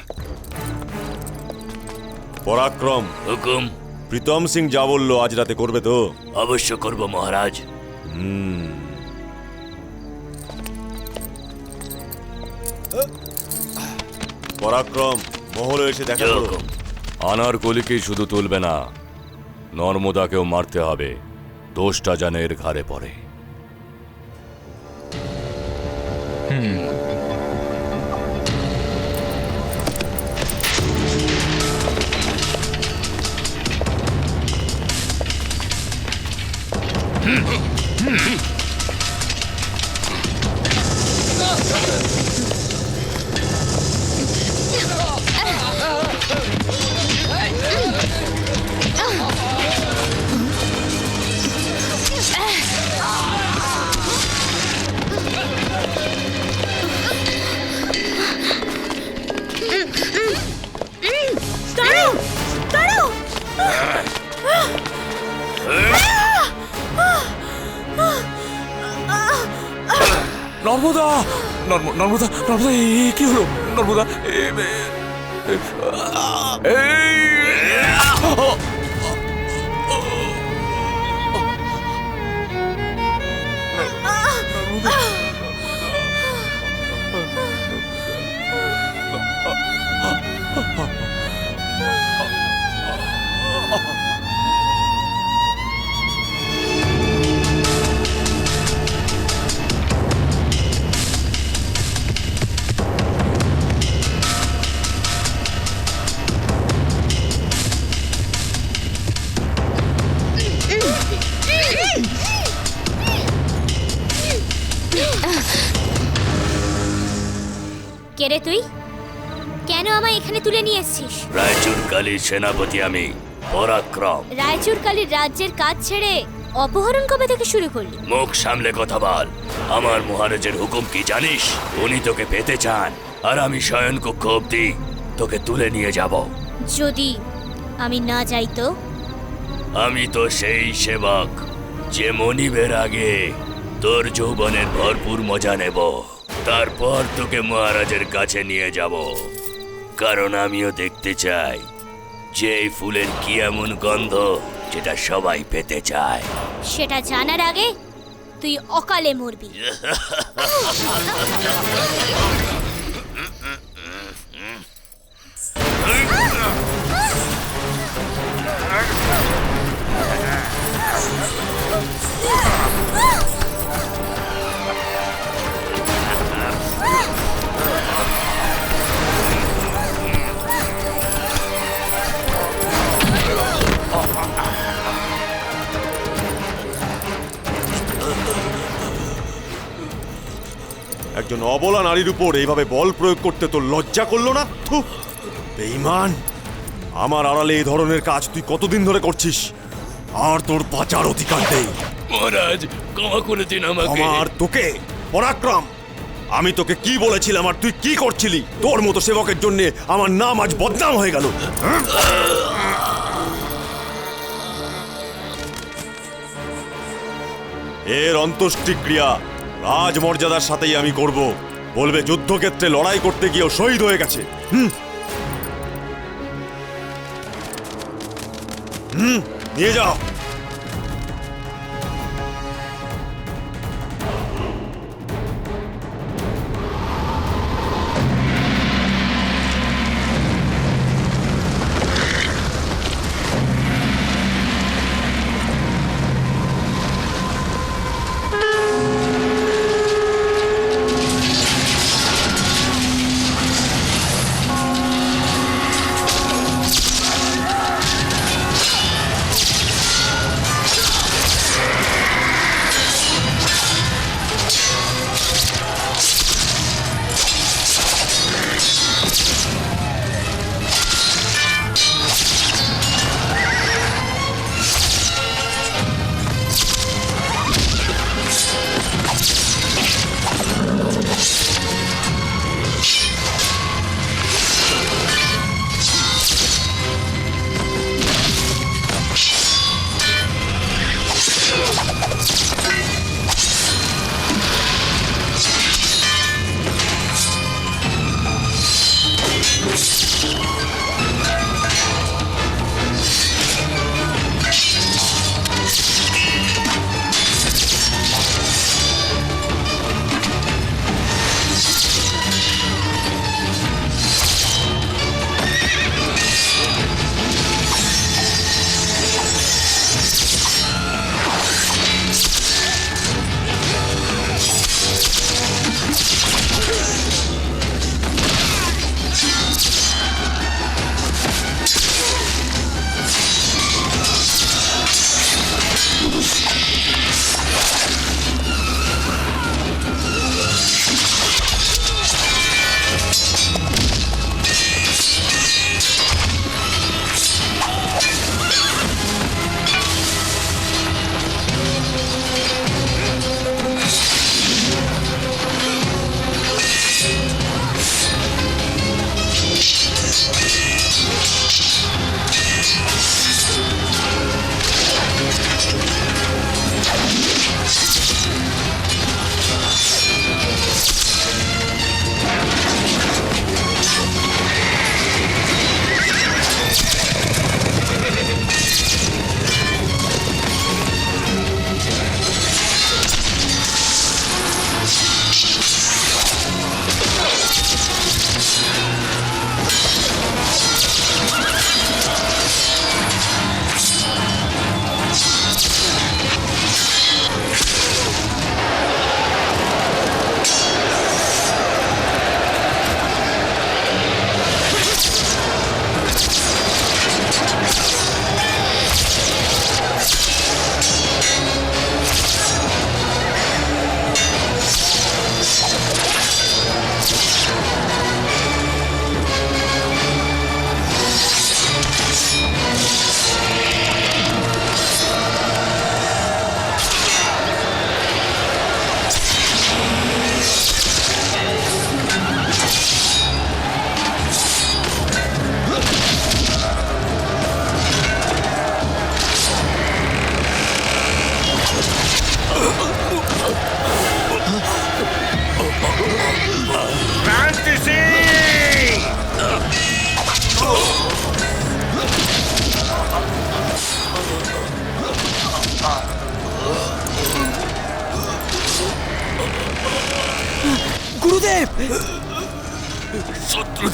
পরাক্রম। হুকুম। প্রীতম সিং যা বললো আজ রাতে করবে তো? অবশ্য করব মহারাজ। পরাক্রম, মহলে এসে দেখা করো। আনারকলিকেই শুধু তুলবে না, নর্মদাকেও মারতে হবে। দোষটা যেন এর ঘাড়ে পড়ে। দাঁড়াও, দাঁড়াও। নর্মদা, নর্মদা, নর্মদা, কি হলো নর্মদা? কে রে তুই? কেন আমায় এখানে তুলে নিয়ে এসেছিস? রায়চুর কালীর সেনাপতি আমি, পরাক্রম। রায়চুর কালীর রাজ্যের কাজ ছেড়ে অপহরণ কবে থেকে শুরু করলি? মুখ সামলে কথা বল। আমার মহারাজের হুকুম কি জানিস? উনি তোকে পেতে চান, আর আমি শয়ন কক্ষ অব্দি তোকে তুলে নিয়ে যাব। যদি আমি না যাই তো? আমি তো সেই সেবক যে মনিবের আগে তোর যৌবনের ভরপুর মজা নেব, তারপর তোকে মহারাজের কাছে নিয়ে যাব। কারণ আমিও দেখতে চাই যে এই ফুলের কি এমন গন্ধ যেটা সবাই পেতে চায়। সেটা জানার আগে তুই অকালে মরবি। একজন অবলা নারীর উপর এইভাবে বল প্রয়োগ করতে তোর লজ্জা করলো না? বেঈমান, আমার আড়ালে এই ধরনের কাজ তুই কতদিন ধরে করছিস? আর তোর বাঁচার অধিকার নেই। মহারাজ, ক্ষমা করে দিন আমাকে। আমার তোকে? পরাক্রম, আমি তোকে কি বলেছিলাম আর তুই কি করছিলি? তোর মতো সেবকের জন্য আমার নাম আজ বদনাম হয়ে গেল। এর অন্ত্যেষ্টিক্রিয়া রাজমর্যাদার সাথেই আমি করব। বলবে যুদ্ধক্ষেত্রে লড়াই করতে গিয়েও শহীদ হয়ে গেছে। নিয়ে যাও।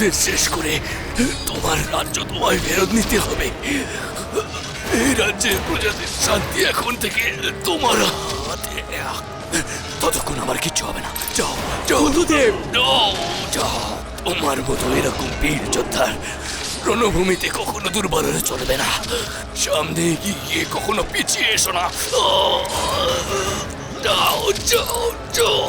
ওদের শেষ করে তোমার রাজ্য তোমায় ফেরত নিতে হবে। এই রাজ্যের প্রজাদের শান্তি এখন থেকে তোমার হাতে। ততক্ষণ আমার কিচ্ছু হবে না। যাও যাও বন্ধুদেব, যাও। তোমার মতো এরকম বীর যোদ্ধার রণভূমিতে কখনো দুর্বল হলে চলবে না। সামনে গিয়ে কখনো পিছিয়ে এসো না। যাও যাও যাও।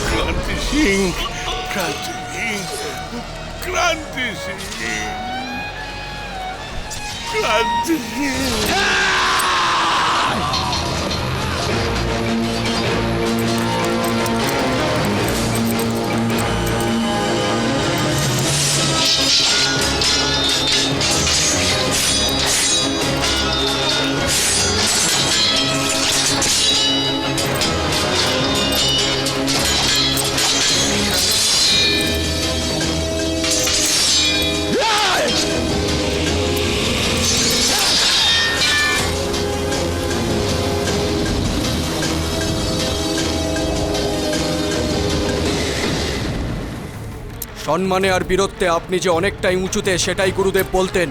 ক্রান্তি সিং, ক্রান্তি সিং, ক্রান্তি সিং, ক্রান্তি সিং। সম্মানে আর বীরত্বে আপনি যে অনেকটাই উঁচুতে সেটাই গুরুদেব বলতেন,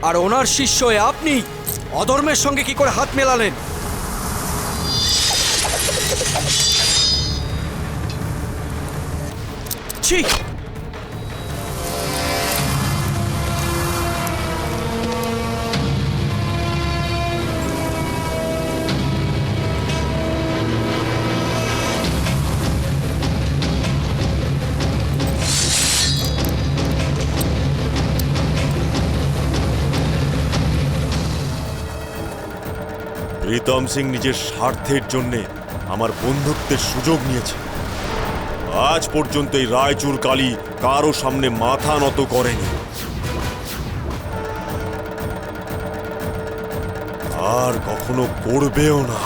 আর ওনার শিষ্য হয়ে আপনি অধর্মের সঙ্গে কি করে হাত মেলালেন? ছি! প্রীতম সিং নিজের স্বার্থের জন্যে আমার বন্ধুত্বের সুযোগ নিয়েছে। আজ পর্যন্ত এই রায়চুর কালী কারো সামনে মাথা নত করেনি, আর কখনো করবেও না।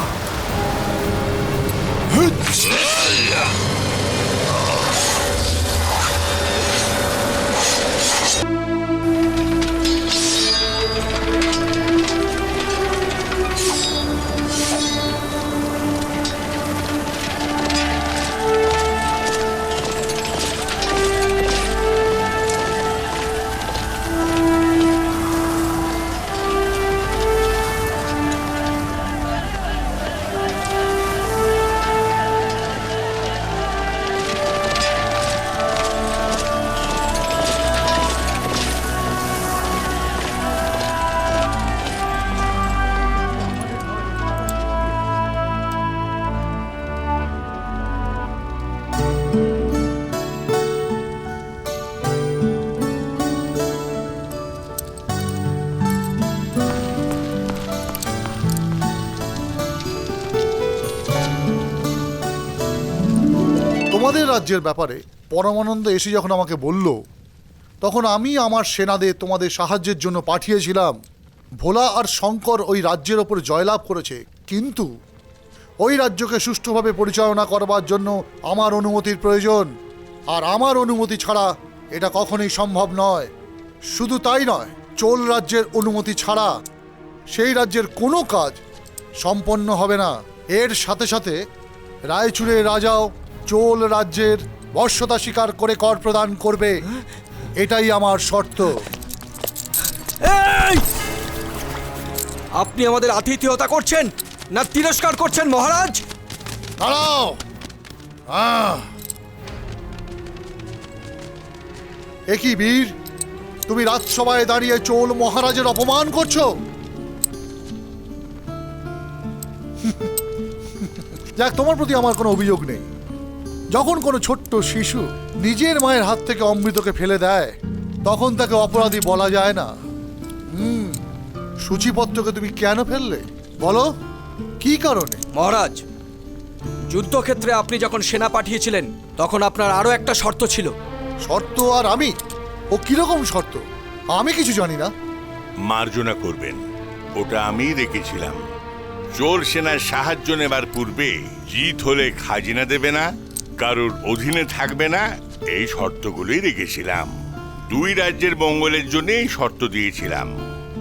তোমাদের রাজ্যের ব্যাপারে পরমানন্দ এসে যখন আমাকে বলল, তখন আমি আমার সেনাদের তোমাদের সাহায্যের জন্য পাঠিয়েছিলাম। ভোলা আর শঙ্কর ওই রাজ্যের ওপর জয়লাভ করেছে, কিন্তু ওই রাজ্যকে সুষ্ঠুভাবে পরিচালনা করবার জন্য আমার অনুমতির প্রয়োজন, আর আমার অনুমতি ছাড়া এটা কখনোই সম্ভব নয়। শুধু তাই নয়, চোল রাজ্যের অনুমতি ছাড়া সেই রাজ্যের কোনো কাজ সম্পন্ন হবে না। এর সাথে সাথে রায়চুরের রাজাও চোল রাজ্যের বর্ষতা স্বীকার করে কর প্রদান করবে, এটাই আমার শর্ত। আপনি আমাদের আতিথেয়তা করছেন না তিরস্কার করছেন মহারাজ? দাঁড়াও। একই বীর, তুমি রাজসভায় দাঁড়িয়ে চোল মহারাজের অপমান করছো? যাক, তোমার প্রতি আমার কোনো অভিযোগ নেই। যখন কোনো ছোট্ট শিশু নিজের মায়ের হাত থেকে অমৃতকে ফেলে দেয়, তখন তাকে অপরাধী বলা যায় না। সূচিপত্রকে তুমি কেন ফেললে বলো, কি কারণে? মহারাজ, যুদ্ধক্ষেত্রে আপনি যখন সেনা পাঠিয়েছিলেন তখন আপনার আরো একটা শর্ত ছিল। শর্ত? আর আমি? ও কিরকম শর্ত? আমি কিছু জানি না। মার্জনা করবেন, ওটা আমিই রেখেছিলাম। চোর সেনার সাহায্য নেবার পূর্বে জিত হলে খাজনা দেবে না, কারোর অধীনে থাকবে না, এই শর্তগুলোই রেখেছিলাম। দুই রাজ্যের মঙ্গলের জন্য এই শর্ত দিয়েছিলাম,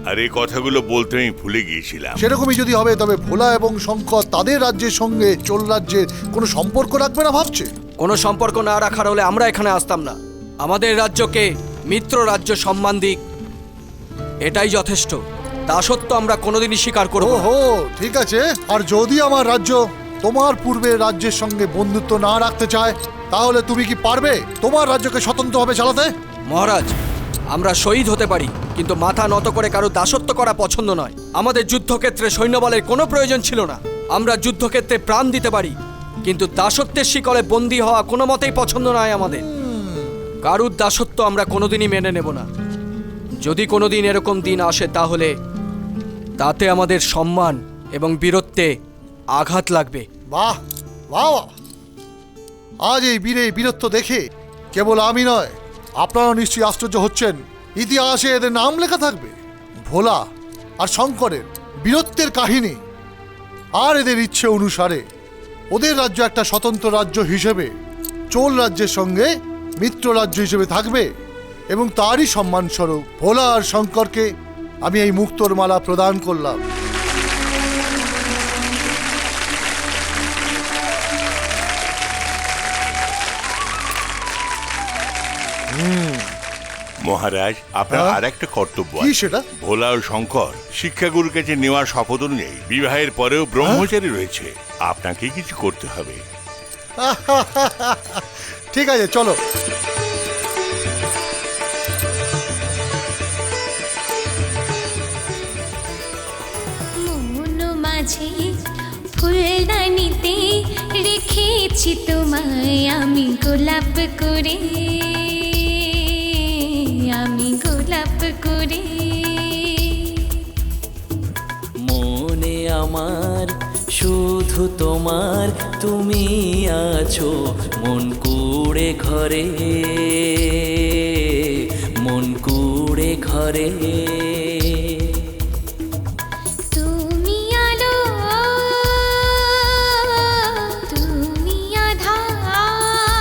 আর এই কথাগুলো বলতে আমি ভুলে গিয়েছিলাম। সেরকমই যদি হবে, তবে ভোলা এবং শঙ্কর তাদের রাজ্যের সঙ্গে চোল রাজ্যের কোনো সম্পর্ক রাখবে না ভাবছে? কোনো সম্পর্ক না রাখার হলে আমরা এখানে আসতাম না। আমাদের রাজ্যকে মিত্র রাজ্য সম্মান দিক, এটাই যথেষ্ট। দাসত্ব আমরা কোনোদিনই স্বীকার করব না। ওহো, ঠিক আছে। আর যদি আমার রাজ্য তোমার পূর্বের রাজ্যের সঙ্গে বন্ধুত্ব না রাখতে চায়, তাহলে তুমি কি পারবে তোমার রাজ্যকে স্বতন্ত্রভাবে চালাতে? মহারাজ, আমরা শহীদ হতে পারি, কিন্তু মাথা নত করে কারো দাসত্ব করা পছন্দ নয়। আমাদের যুদ্ধক্ষেত্রে সৈন্যবলের কোনো প্রয়োজন ছিল না। আমরা যুদ্ধক্ষেত্রে প্রাণ দিতে পারি, কিন্তু দাসত্বের শিকলে বন্দী হওয়া কোনো মতেই পছন্দ নয় আমাদের। কারুর দাসত্ব আমরা কোনোদিনই মেনে নেব না। যদি কোনোদিন এরকম দিন আসে, তাহলে তাতে আমাদের সম্মান এবং বীরত্বে আঘাত লাগবে। বাহ বাহ, আজ এই বীরত্ব দেখে কেবল আমি নয়, আপনারাও নিশ্চয়ই আশ্চর্য হচ্ছেন। ইতিহাসে এদের নাম লেখা থাকবে। ভোলা আর শঙ্করের বীরত্বের কাহিনী, আর এদের ইচ্ছে অনুসারে ওদের রাজ্য একটা স্বতন্ত্র রাজ্য হিসেবে চোল রাজ্যের সঙ্গে মিত্র রাজ্য হিসেবে থাকবে, এবং তারই সম্মানস্বরূপ ভোলা আর শঙ্করকে আমি এই মুক্তোর মালা প্রদান করলাম। মহারাজ, আপনার আর একটা কর্তব্য কি আছে। সেটা? ভোলা ও শঙ্কর শিক্ষাগুরুর কাছে নেওয়ার শপথ অনুযায়ী বিবাহের পরেও ব্রহ্মচারী রয়েছে, আপনাকে কিছু করতে হবে। ঠিক আছে, চলো। মন মাঝে ফুলদানিতে রেখেছি তোমায় আমি গোলাপ করে, আমি গোলাপ করে। মনে আমার শুধু তোমার তুমি আছো, মন কুড়ে ঘরে, মন কুড়ে ঘরে। তুমি আলো, তুমি আধার,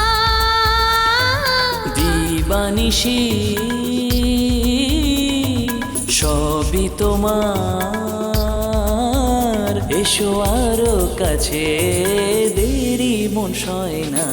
দিবানিশি সবই তোমার। এসো আরো কাছে, দেরি মন সয় না।